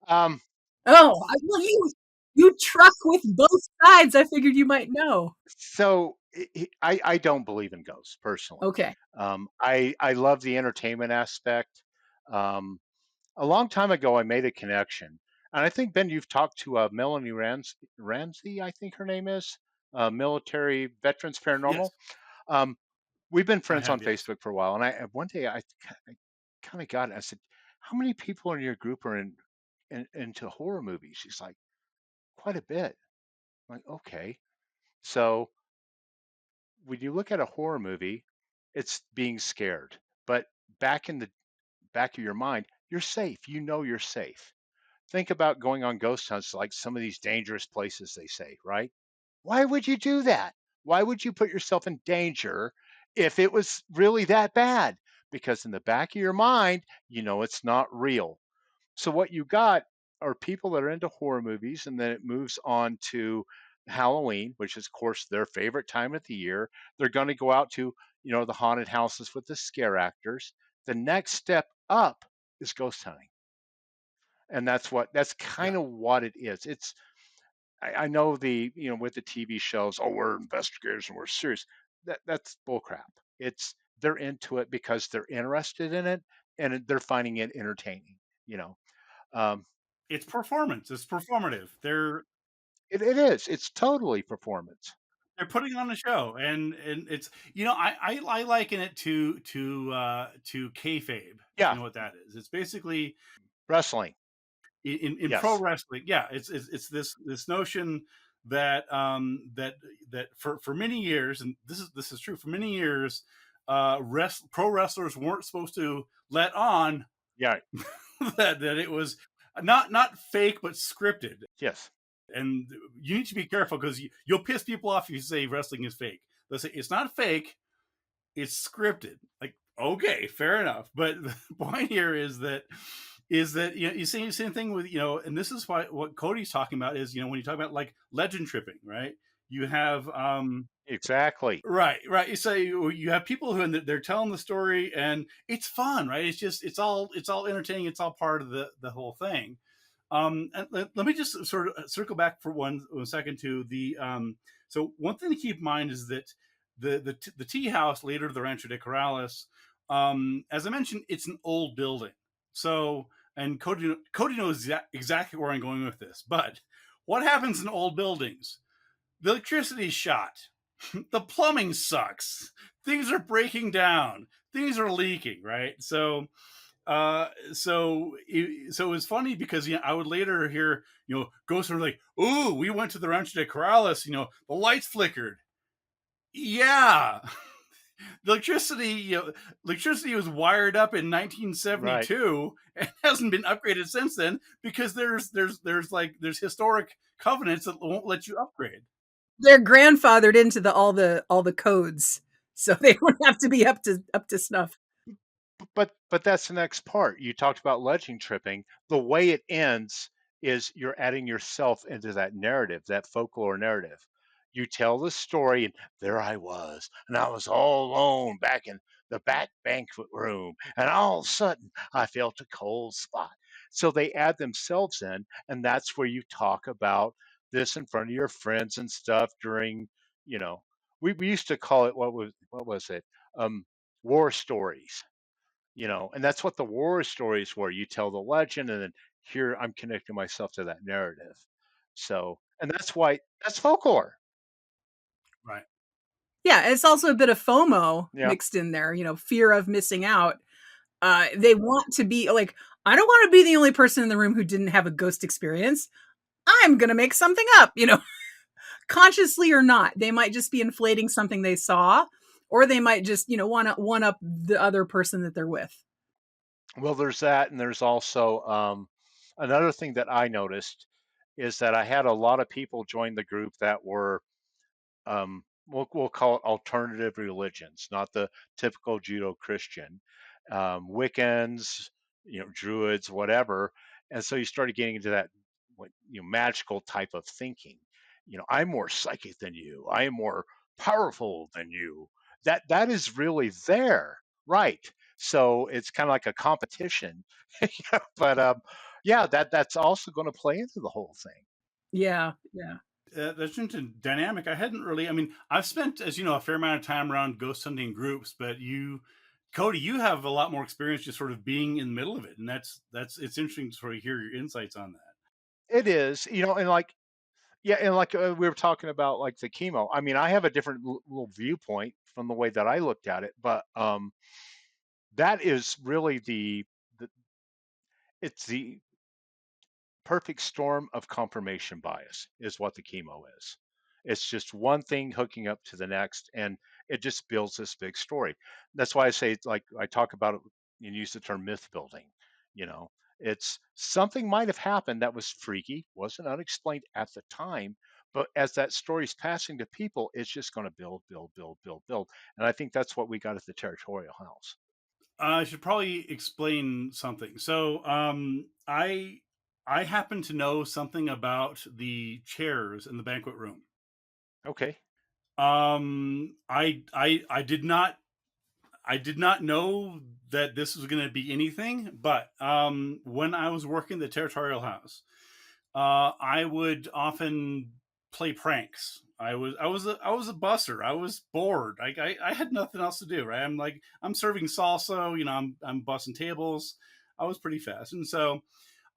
um, Oh, well, you truck with both sides. I figured you might know. so I don't believe in ghosts personally. Okay. I love the entertainment aspect. Um, a long time ago, I made a connection, and I think Ben, you've talked to Melanie Ramsey, I think her name is, military veterans paranormal. yes, Um, we've been I friends on have. Yes. Facebook for a while, and I one day I kind of got it. I said, "How many people in your group are into horror movies?" She's like, "Quite a bit." I'm like, okay. So when you look at a horror movie, it's being scared, but back in the back of your mind, you're safe. You know you're safe. Think about going on ghost hunts like some of these dangerous places they say, right? Why would you do that? Why would you put yourself in danger if it was really that bad? Because in the back of your mind, you know it's not real. So what you got are people that are into horror movies, and then it moves on to Halloween, which is, of course, their favorite time of the year. They're going to go out to, the haunted houses with the scare actors. The next step up is ghost hunting, and that's Yeah. kind of what it is. I know with the TV shows, oh, we're investigators and we're serious. That's bullcrap. It's they're into it because they're interested in it and they're finding it entertaining. You know, um, It's performance. It's performative. it is. It's totally performance. They're putting on a show, and it's I liken it to kayfabe, if you Yeah, know what that is. It's basically wrestling. in pro Yes, wrestling. Yeah, it's this notion that that for many years, and this is true for many years, pro wrestlers weren't supposed to let on yeah, that it was not fake but scripted. yes, And you need to be careful because you'll piss people off if you say wrestling is fake. They'll say it's not fake, it's scripted. Like, okay, fair enough. But the point here is that you see the same thing with and this is why what Cody's talking about is when you talk about like legend tripping, right? You have exactly. right. So you have people who they're telling the story, and it's fun, right? It's all entertaining. It's all part of the whole thing. And let me just sort of circle back for one second to the. So one thing to keep in mind is that the tea house, later the Rancho de Corrales, as I mentioned, it's an old building. So and Cody knows exactly where I'm going with this. But what happens in old buildings? The electricity's shot. The plumbing sucks. Things are breaking down. Things are leaking, right? So it's funny because I would later hear ghosts are like, "Ooh, we went to the Rancho de Corrales. The lights flickered." Yeah, the electricity was wired up in Right. 1972 and hasn't been upgraded since then because there's historic covenants that won't let you upgrade. They're grandfathered into all the codes, so they don't have to be up to snuff. But that's the next part. You talked about legend tripping. The way it ends is you're adding yourself into that narrative, that folklore narrative. You tell the story, and there I was, and I was all alone back in the back banquet room, and all of a sudden I felt a cold spot. So they add themselves in, and that's where you talk about this in front of your friends and stuff during, you know, we used to call it what was it? War stories, and that's what the war stories were. You tell the legend, and then here I'm connecting myself to that narrative. So, and that's why that's folklore. Right. Yeah, it's also a bit of FOMO Yeah. mixed in there, fear of missing out. They want to be like, I don't want to be the only person in the room who didn't have a ghost experience. I'm gonna make something up, consciously or not. They might just be inflating something they saw, or they might just, want to one up the other person that they're with. Well, there's that, and there's also another thing that I noticed is that I had a lot of people join the group that were we'll call it alternative religions, not the typical Judeo-Christian, Wiccans, Druids, whatever. And so you started getting into that, magical type of thinking. I'm more psychic than you. I am more powerful than you. That is really there, right? So it's kind of like a competition, but yeah, that's also going to play into the whole thing. Yeah, yeah. That's interesting dynamic. I hadn't really. I mean, I've spent, as you know, a fair amount of time around ghost hunting groups, but Cody, you have a lot more experience just sort of being in the middle of it, and that's it's interesting to sort of hear your insights on that. It is, and like yeah, and like we were talking about like the chemo. I mean, I have a different little viewpoint from the way that I looked at it, but that is really the it's the perfect storm of confirmation bias is what the chemo is. It's just one thing hooking up to the next, and it just builds this big story. That's why I say, like I talk about it and use the term myth building. You know, it's something might have happened that was freaky, wasn't unexplained at the time, but as that story's passing to people, it's just going to build, build, build, build, build. And I think that's what we got at the Territorial House. I should probably explain something. So, I happen to know something about the chairs in the banquet room. Okay. I did not know that this was going to be anything, but when I was working the Territorial House, I would often play pranks. I was a busser. I was bored. I had nothing else to do. Right. I'm serving salsa. I'm bussing tables. I was pretty fast, and so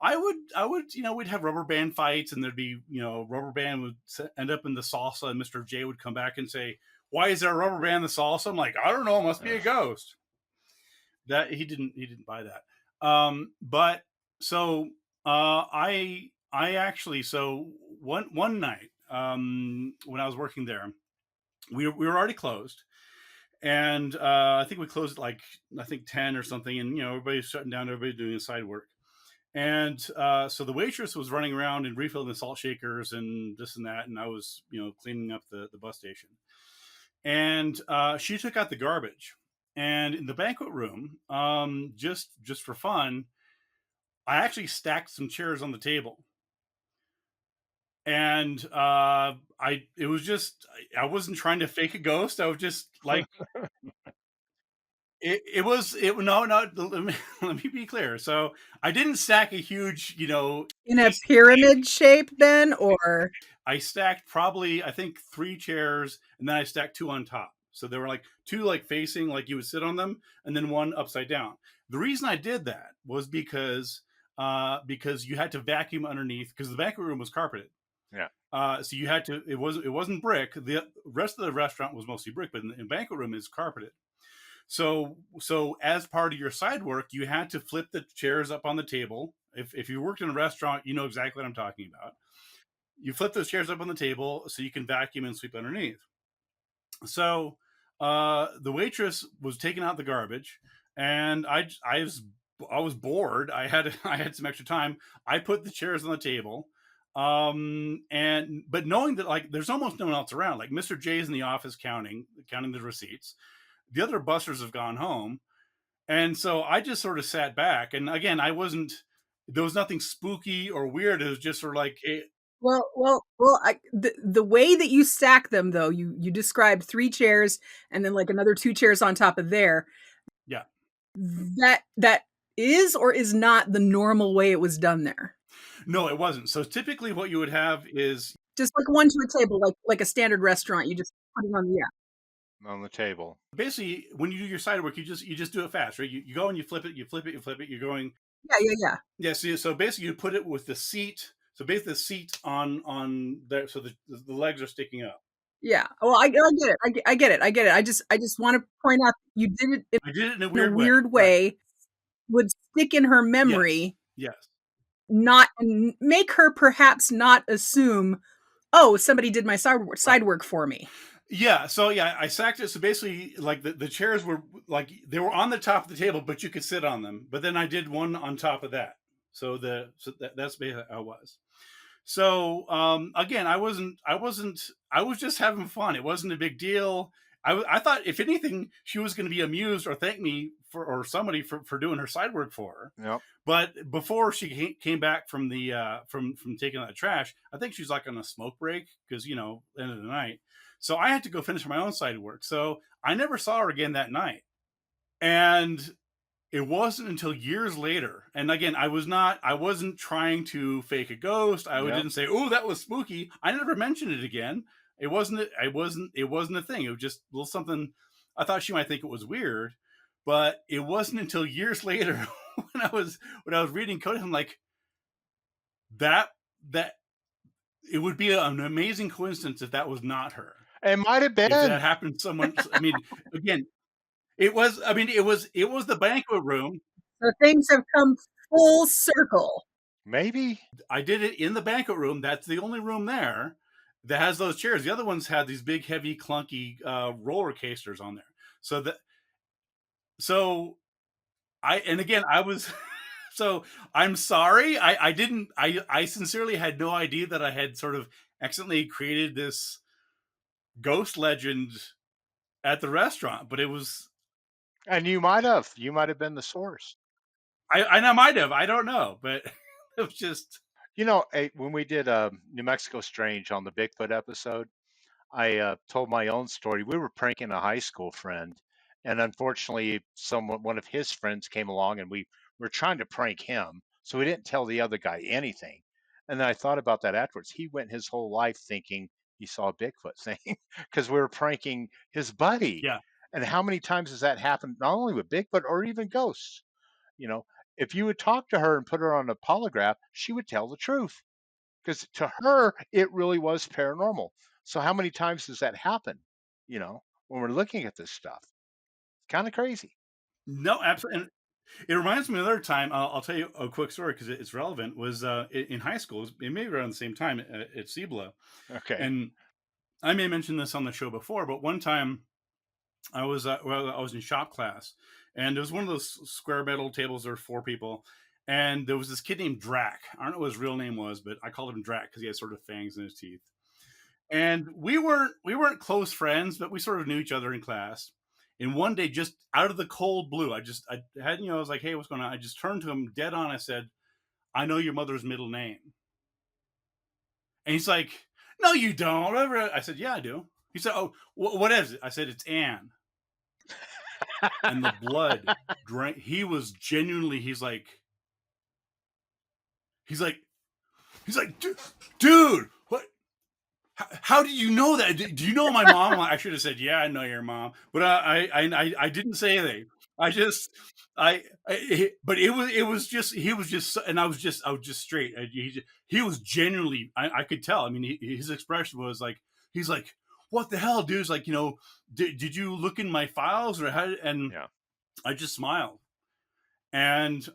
I would we'd have rubber band fights, and there'd be rubber band would end up in the salsa, and Mr. J would come back and say, "Why is there a rubber band in the salsa?" I'm like, "I don't know. It must be a ghost." That he didn't buy that. But so I actually so one night when I was working there, we were already closed, and I think we closed at like I think 10 or something, and everybody's shutting down, everybody's doing side work. And so the waitress was running around and refilling the salt shakers and this and that, and I was cleaning up the bus station. And she took out the garbage. And in the banquet room, just for fun, I actually stacked some chairs on the table. And I it was just I wasn't trying to fake a ghost. I was just like it was it no no let me, let me be clear. So I didn't stack a huge In a piece. pyramid shape then, or I stacked probably I think three chairs, and then I stacked two on top. So there were like two like facing like you would sit on them, and then one upside down. The reason I did that was because you had to vacuum underneath because the banquet room was carpeted. Yeah. So you had to it wasn't brick. The rest of the restaurant was mostly brick, but in the banquet room is carpeted. So as part of your side work, you had to flip the chairs up on the table. If you worked in a restaurant, you know exactly what I'm talking about. You flip those chairs up on the table so you can vacuum and sweep underneath. So the waitress was taking out the garbage, and I was bored. I had some extra time. I put the chairs on the table, and but knowing that like there's almost no one else around. Like Mr. J's in the office counting the receipts. The other busters have gone home, and so I just sort of sat back. And again, I wasn't. There was nothing spooky or weird. It was just sort of like, hey, the way that you stack them though, you described 3 chairs and then, like, another 2 chairs on top of there. yeah. That is or is not the normal way it was done there? No, it wasn't. So typically, what you would have is Just like 1 to a table, like a standard restaurant, you just put it on, yeah. On the table. basically when you do your side work, you just do it fast, right? You go and you flip it, you flip it, you flip it. You're going, Yeah, yeah, yeah. yeah. So basically, you put it with the seat. So basically, the seat on there, so the legs are sticking up. Yeah. Well, I get it. I get it. I get it. I just wanna point out you did it I did it in a in a weird way, weird right? way, would stick in her Yes, memory, yes, not and make her perhaps not assume, "Oh, somebody did my right. side work for me." Yeah. So yeah, I sacked it. So basically, like the chairs were like they were on the top of the table, but you could sit on them. But then I did one on top of that. That's basically how it was. So again, I was just having fun. It wasn't a big deal. I thought if anything, she was going to be amused or thank me for or somebody for doing her side work for her. Yep. But before she came back from the from taking out the trash, I think she's like on a smoke break because end of the night. So I had to go finish my own side work. So I never saw her again that night. And it wasn't until years later, and again, I wasn't trying to fake a ghost. I Yep. didn't say, "Oh, that was spooky." I never mentioned it again. It wasn't a thing. It was just a little something. I thought she might think it was weird, but it wasn't until years later when I was reading Cody, I'm like, that that it would be an amazing coincidence if that was not her. It might have If been. that happened to someone, I mean, again, it was the banquet room. So things have come full circle. Maybe. I did it in the banquet room. That's the only room there that has those chairs. The other ones had these big, heavy, clunky roller coasters on there. So that so I and again I was So I'm sorry. I didn't. I sincerely had no idea that I had sort of accidentally created this ghost legend at the restaurant. But it was. And you might have been the source. I might have. I don't know, but it was just. When we did New Mexico Strange on the Bigfoot episode, I told my own story. We were pranking a high school friend, and unfortunately, one of his friends came along, and we were trying to prank him, so we didn't tell the other guy anything. And then I thought about that afterwards. He went his whole life thinking he saw a Bigfoot thing because we were pranking his buddy. Yeah. And how many times has that happened? Not only with Bigfoot or even ghosts. You know, if you would talk to her and put her on a polygraph, she would tell the truth because to her it really was paranormal. So how many times does that happen? When we're looking at this stuff, it's kind of crazy. No, absolutely. It reminds me of another time. I'll tell you a quick story because it's relevant. Was in high school? It may be around the same time at Cibola, Okay. and I may mention this on the show before, but one time I was in shop class, and it was one of those square metal tables. There were four people, and there was this kid named Drac. I don't know what his real name was, but I called him Drac because he had sort of fangs in his teeth. And we weren't close friends, but we sort of knew each other in class. And one day, just out of the cold blue, I had I was like, "Hey, what's going on?" I just turned to him dead on. I said, "I know your mother's middle name." And he's like, "No, you don't." Whatever. I said, "Yeah, I do." He said, "Oh, what is it?" I said, "It's Anne." And the blood drank. He was genuinely. He's like, he's like, dude, what? How did you know that? Do you know my mom? I should have said, yeah, I know your mom, but I didn't say anything. I just, but it was just, he was just, and I was just straight. He was genuinely, I could tell. I mean, his expression was like, he's like, what the hell, dude? It's like, did you look in my files or how? And Yeah, I just smiled. And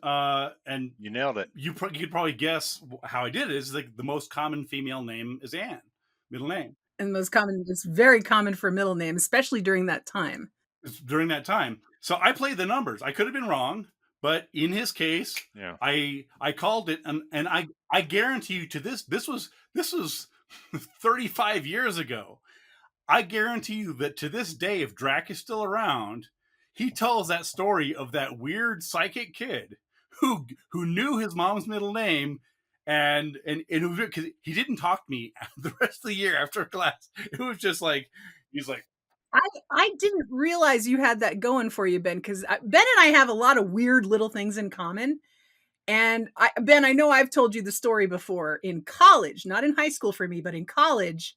you nailed it. you could probably guess how I did it. Is like the most common female name is Anne, middle name. And most common, it's very common for a middle name, especially during that time. It's during that time. So I played the numbers. I could have been wrong, but in his case, Yeah. I called it, and I guarantee you to this was 35 years ago. I guarantee you that to this day, if Drac is still around, he tells that story of that weird psychic kid who knew his mom's middle name and because he didn't talk to me the rest of the year after class. It was just like he's like, I I didn't realize you had that going for you, Ben, because Ben and I have a lot of weird little things in common. And Ben, I know I've told you the story before. In college, not in high school for me, but in college,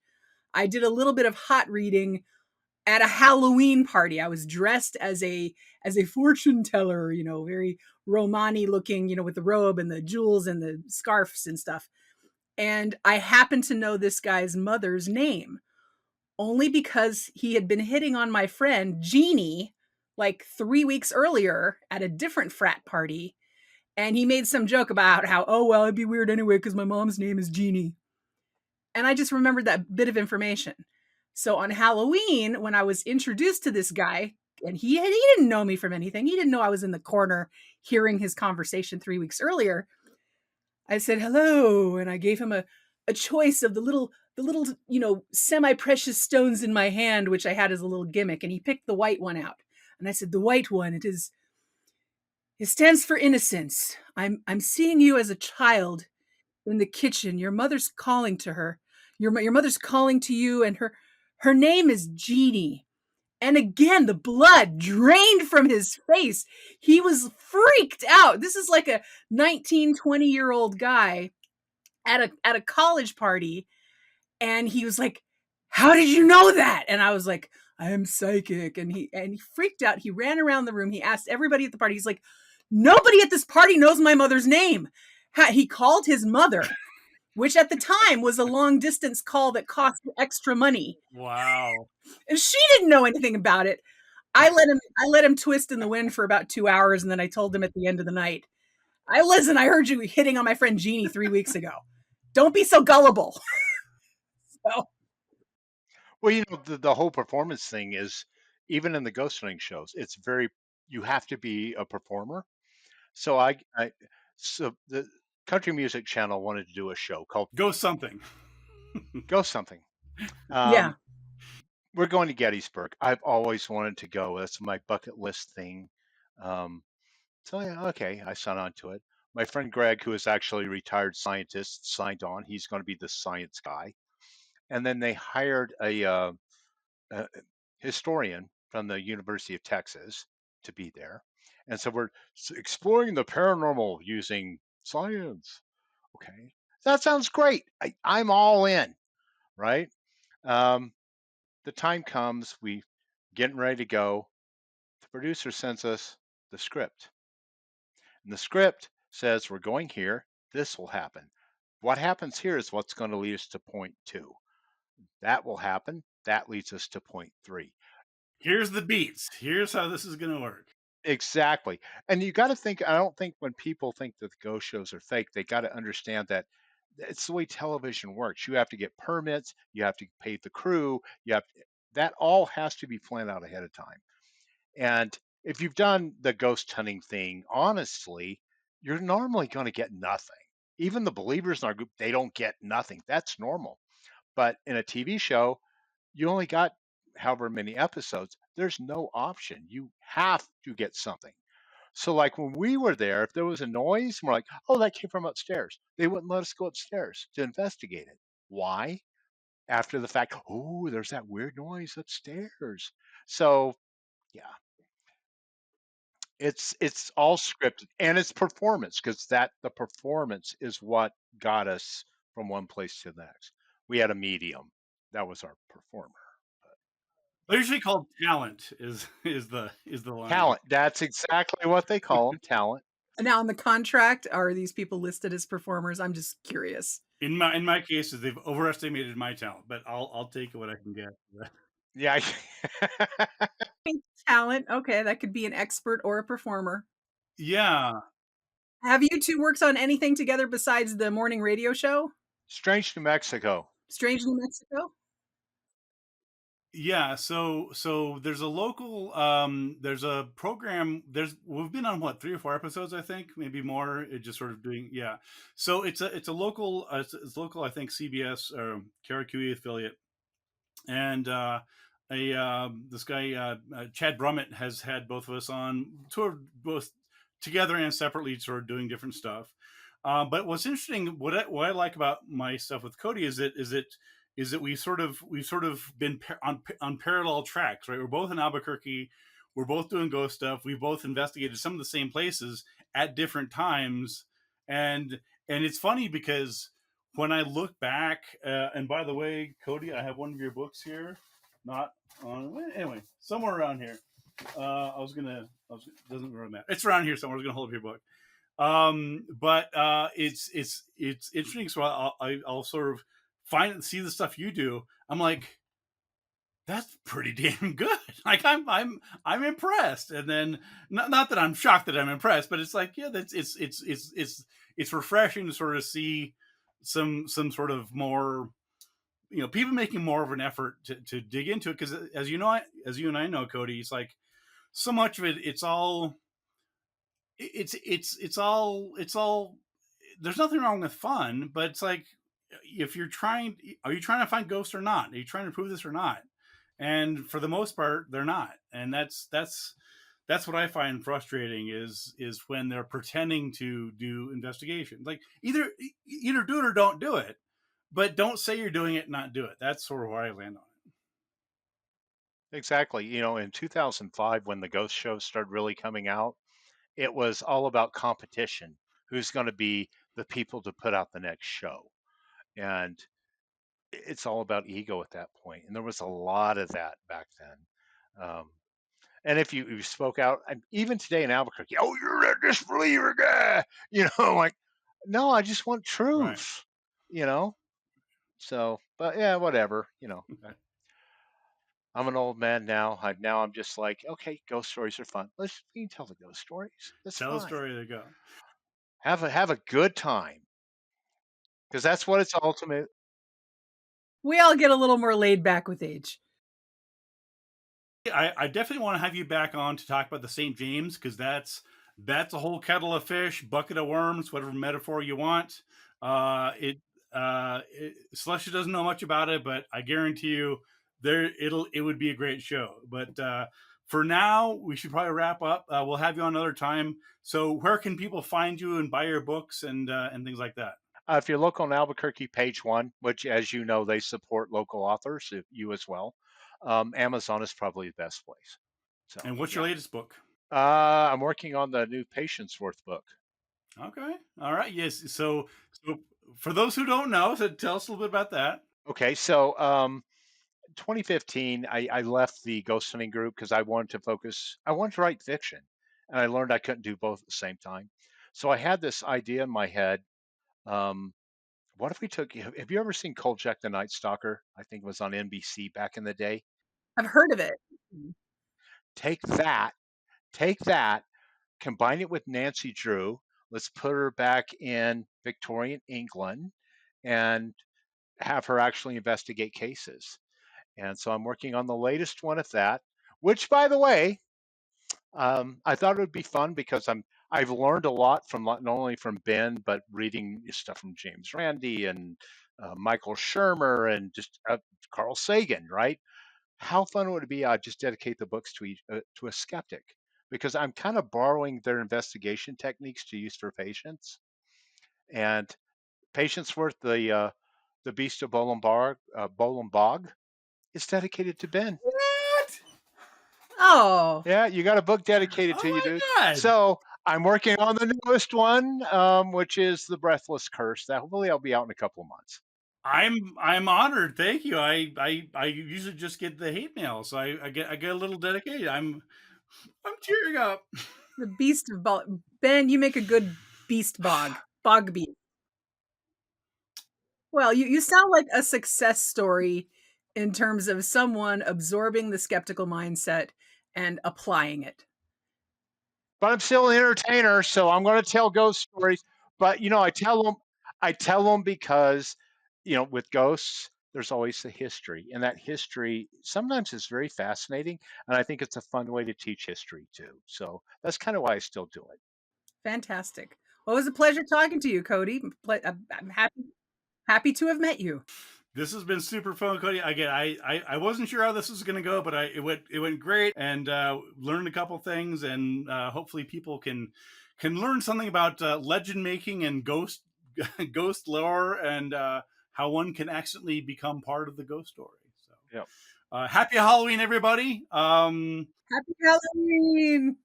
I did a little bit of hot reading at a Halloween party. I was dressed as a fortune teller, very Romani looking, with the robe and the jewels and the scarves and stuff. And I happened to know this guy's mother's name only because he had been hitting on my friend Jeannie like 3 weeks earlier at a different frat party. And he made some joke about how, oh, well, it'd be weird anyway because my mom's name is Jeannie. And I just remembered that bit of information. So on Halloween, when I was introduced to this guy, and he didn't know me from anything, he didn't know I was in the corner hearing his conversation 3 weeks earlier. I said hello, and I gave him a choice of the little semi-precious stones in my hand, which I had as a little gimmick, and he picked the white one out. And I said, the white one, it stands for innocence. I'm seeing you as a child in the kitchen. Your mother's calling to her. Your mother's calling to you, and her name is Jeannie. And again, the blood drained from his face. He was freaked out. This is like a 19, 20-year-old guy at a college party. And he was like, how did you know that? And I was like, I am psychic. And he freaked out. He ran around the room. He asked everybody at the party. He's like, nobody at this party knows my mother's name. He called his mother, which at the time was a long distance call that cost extra money. wow. And she didn't know anything about it. I let him twist in the wind for about 2 hours, and then I told him at the end of the night, I heard you hitting on my friend Jeannie 3 weeks ago. Don't be so gullible. So Well, the whole performance thing is even in the ghost hunting shows. It's very you have to be a performer. So So the country music channel wanted to do a show called Go something. Ghost Something. Yeah. Um, we're going to Gettysburg. I've always wanted to go. That's my bucket list thing. Um, so yeah, okay, I signed on to it. My friend Greg, who is actually a retired scientist, signed on. He's going to be the science guy. And then they hired a historian from the University of Texas to be there. And so we're exploring the paranormal using science. Okay, that sounds great. I'm all in, right? Um, the time comes, we getting ready to go. The producer sends us the script. And the script says we're going here, this will happen. What happens here is what's going to lead us to point 2. That will happen. That leads us to point 3. Here's the beats. Here's how this is going to work. Exactly. And you got to think, I don't think when people think that the ghost shows are fake, they got to understand that it's the way television works. You have to get permits, you have to pay the crew, that all has to be planned out ahead of time. And if you've done the ghost hunting thing, honestly, you're normally going to get nothing. Even the believers in our group, they don't get nothing. That's normal. But in a TV show, you only got however many episodes. There's no option. You have to get something. So, like when we were there, if there was a noise, we're like, oh, that came from upstairs. They wouldn't let us go upstairs to investigate it. Why? After the fact, oh, there's that weird noise upstairs. So, yeah, it's all scripted and it's performance because that the performance is what got us from one place to the next. We had a medium that was our performer. They're usually called talent. Is the line. Talent. That's exactly what they call them. Talent. Now, on the contract, are these people listed as performers? I'm just curious. In my cases, they've overestimated my talent, but I'll take what I can get. Yeah. Talent. Okay, that could be an expert or a performer. Yeah, Have you two worked on anything together besides the morning radio show? Strange New Mexico. Strange New Mexico? yeah. So there's a program. We've been on what, 3 or 4 episodes, I think, maybe more. It just sort of doing, yeah. So it's a local, it's local, I think, CBS or KRQE affiliate. And a this guy Chad Brummett has had both of us on, sort of both together and separately, sort of doing different stuff. But what's interesting, what I like about my stuff with Cody is that we've sort of been on parallel tracks, right? We're both in Albuquerque, we're both doing ghost stuff, we both investigated some of the same places at different times, and it's funny because when I look back, and by the way, Cody, I have one of your books here, not on, anyway, somewhere around here. Doesn't really matter. It's around here somewhere. I was gonna hold up your book. But it's interesting. So I'll sort of see the stuff you do. I'm like, that's pretty damn good. Like I'm impressed. And then not that I'm shocked that I'm impressed, but it's like, yeah, that's it's refreshing to sort of see some sort of more, people making more of an effort to dig into it, because as you and I know, Cody, it's like so much of it's all there's nothing wrong with fun, but it's like, if are you trying to find ghosts or not? Are you trying to prove this or not? And for the most part, they're not. And that's what I find frustrating is when they're pretending to do investigations. Like, either do it or don't do it, but don't say you're doing it and not do it. That's sort of where I land on it. Exactly. In 2005, when the ghost shows started really coming out, it was all about competition. Who's going to be the people to put out the next show? And it's all about ego at that point. And there was a lot of that back then. And if you spoke out, and even today in Albuquerque, oh, you're a disbeliever guy, like, no, I just want Right. truth, you know. So, but yeah, whatever, I'm an old man now. I'm just like, okay, ghost stories are fun. We can tell the ghost stories. That's Tell a fine. story. There you go. Have a good time because that's what it's ultimate. We all get a little more laid back with age. I definitely want to have you back on to talk about the St. James, because That's a whole kettle of fish, bucket of worms, whatever metaphor you want. Celestia doesn't know much about it, but I guarantee you, it would be a great show. But for now, we should probably wrap up. We'll have you on another time. So, where can people find you and buy your books and things like that? If you're local in Albuquerque, page one, which, as you know, they support local authors, you as well. Amazon is probably the best place. So, And what's yeah. your latest book? I'm working on the new Patience Worth book. Okay. All right. Yes. So for those who don't know, so tell us a little bit about that. Okay, so 2015, I left the ghost hunting group because I wanted to focus. I wanted to write fiction, and I learned I couldn't do both at the same time. So I had this idea in my head. Um, what if we took? Have you ever seen Kolchak the Night Stalker? I think it was on NBC back in the day. I've heard of it. Take that, take that, combine it with Nancy Drew. Let's put her back in Victorian England, and have her actually investigate cases. And so I'm working on the latest one of that, which, by the way, I thought it would be fun because I've learned a lot from not only from Ben, but reading stuff from James Randi and Michael Shermer and just Carl Sagan. Right? How fun would it be? I'd just dedicate the books to a skeptic because I'm kind of borrowing their investigation techniques to use for patients. And Patience Worth, the Beast of Bolam Bog, is dedicated to Ben. What? Oh, Yeah, you got a book dedicated Oh to you, my dude. God. So I'm working on the newest one, which is The Breathless Curse. That hopefully I'll be out in a couple of months. I'm honored. Thank you. I usually just get the hate mail, so I get a little dedicated. I'm tearing up. the beast of Ben, you make a good beast bog beast. Well, you sound like a success story in terms of someone absorbing the skeptical mindset and applying it. But I'm still an entertainer, so I'm going to tell ghost stories. But I tell them because, with ghosts, there's always a history, and that history sometimes is very fascinating. And I think it's a fun way to teach history too. So that's kind of why I still do it. Fantastic. Well, it was a pleasure talking to you, Cody. I'm happy to have met you. This has been super fun, Cody. Again, I wasn't sure how this was going to go, but it went great, and learned a couple things, and hopefully people can learn something about legend making and ghost lore, and how one can accidentally become part of the ghost story. So, yeah. Happy Halloween, everybody! Happy Halloween!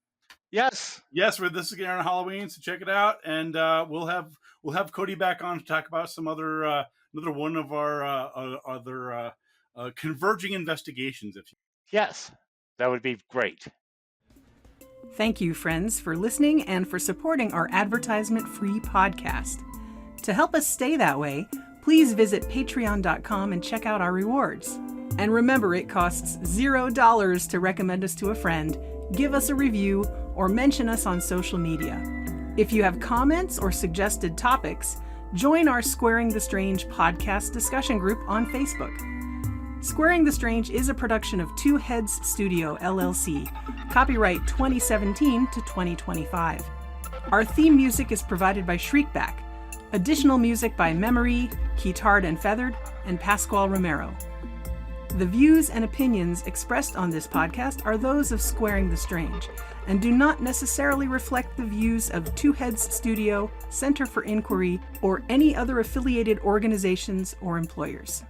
Yes. Yes, this is getting on Halloween, so check it out, and we'll have Cody back on to talk about some other another one of our other converging investigations. Yes, that would be great. Thank you, friends, for listening and for supporting our advertisement-free podcast. To help us stay that way, please visit patreon.com and check out our rewards. And remember, it costs $0 to recommend us to a friend, give us a review, or mention us on social media. If you have comments or suggested topics, join our Squaring the Strange podcast discussion group on Facebook. Squaring the Strange is a production of Two Heads Studio, LLC, copyright 2017 to 2025. Our theme music is provided by Shriekback. Additional music by Memory, Keytard and Feathered, and Pasquale Romero. The views and opinions expressed on this podcast are those of Squaring the Strange and do not necessarily reflect the views of Two Heads Studio, Center for Inquiry, or any other affiliated organizations or employers.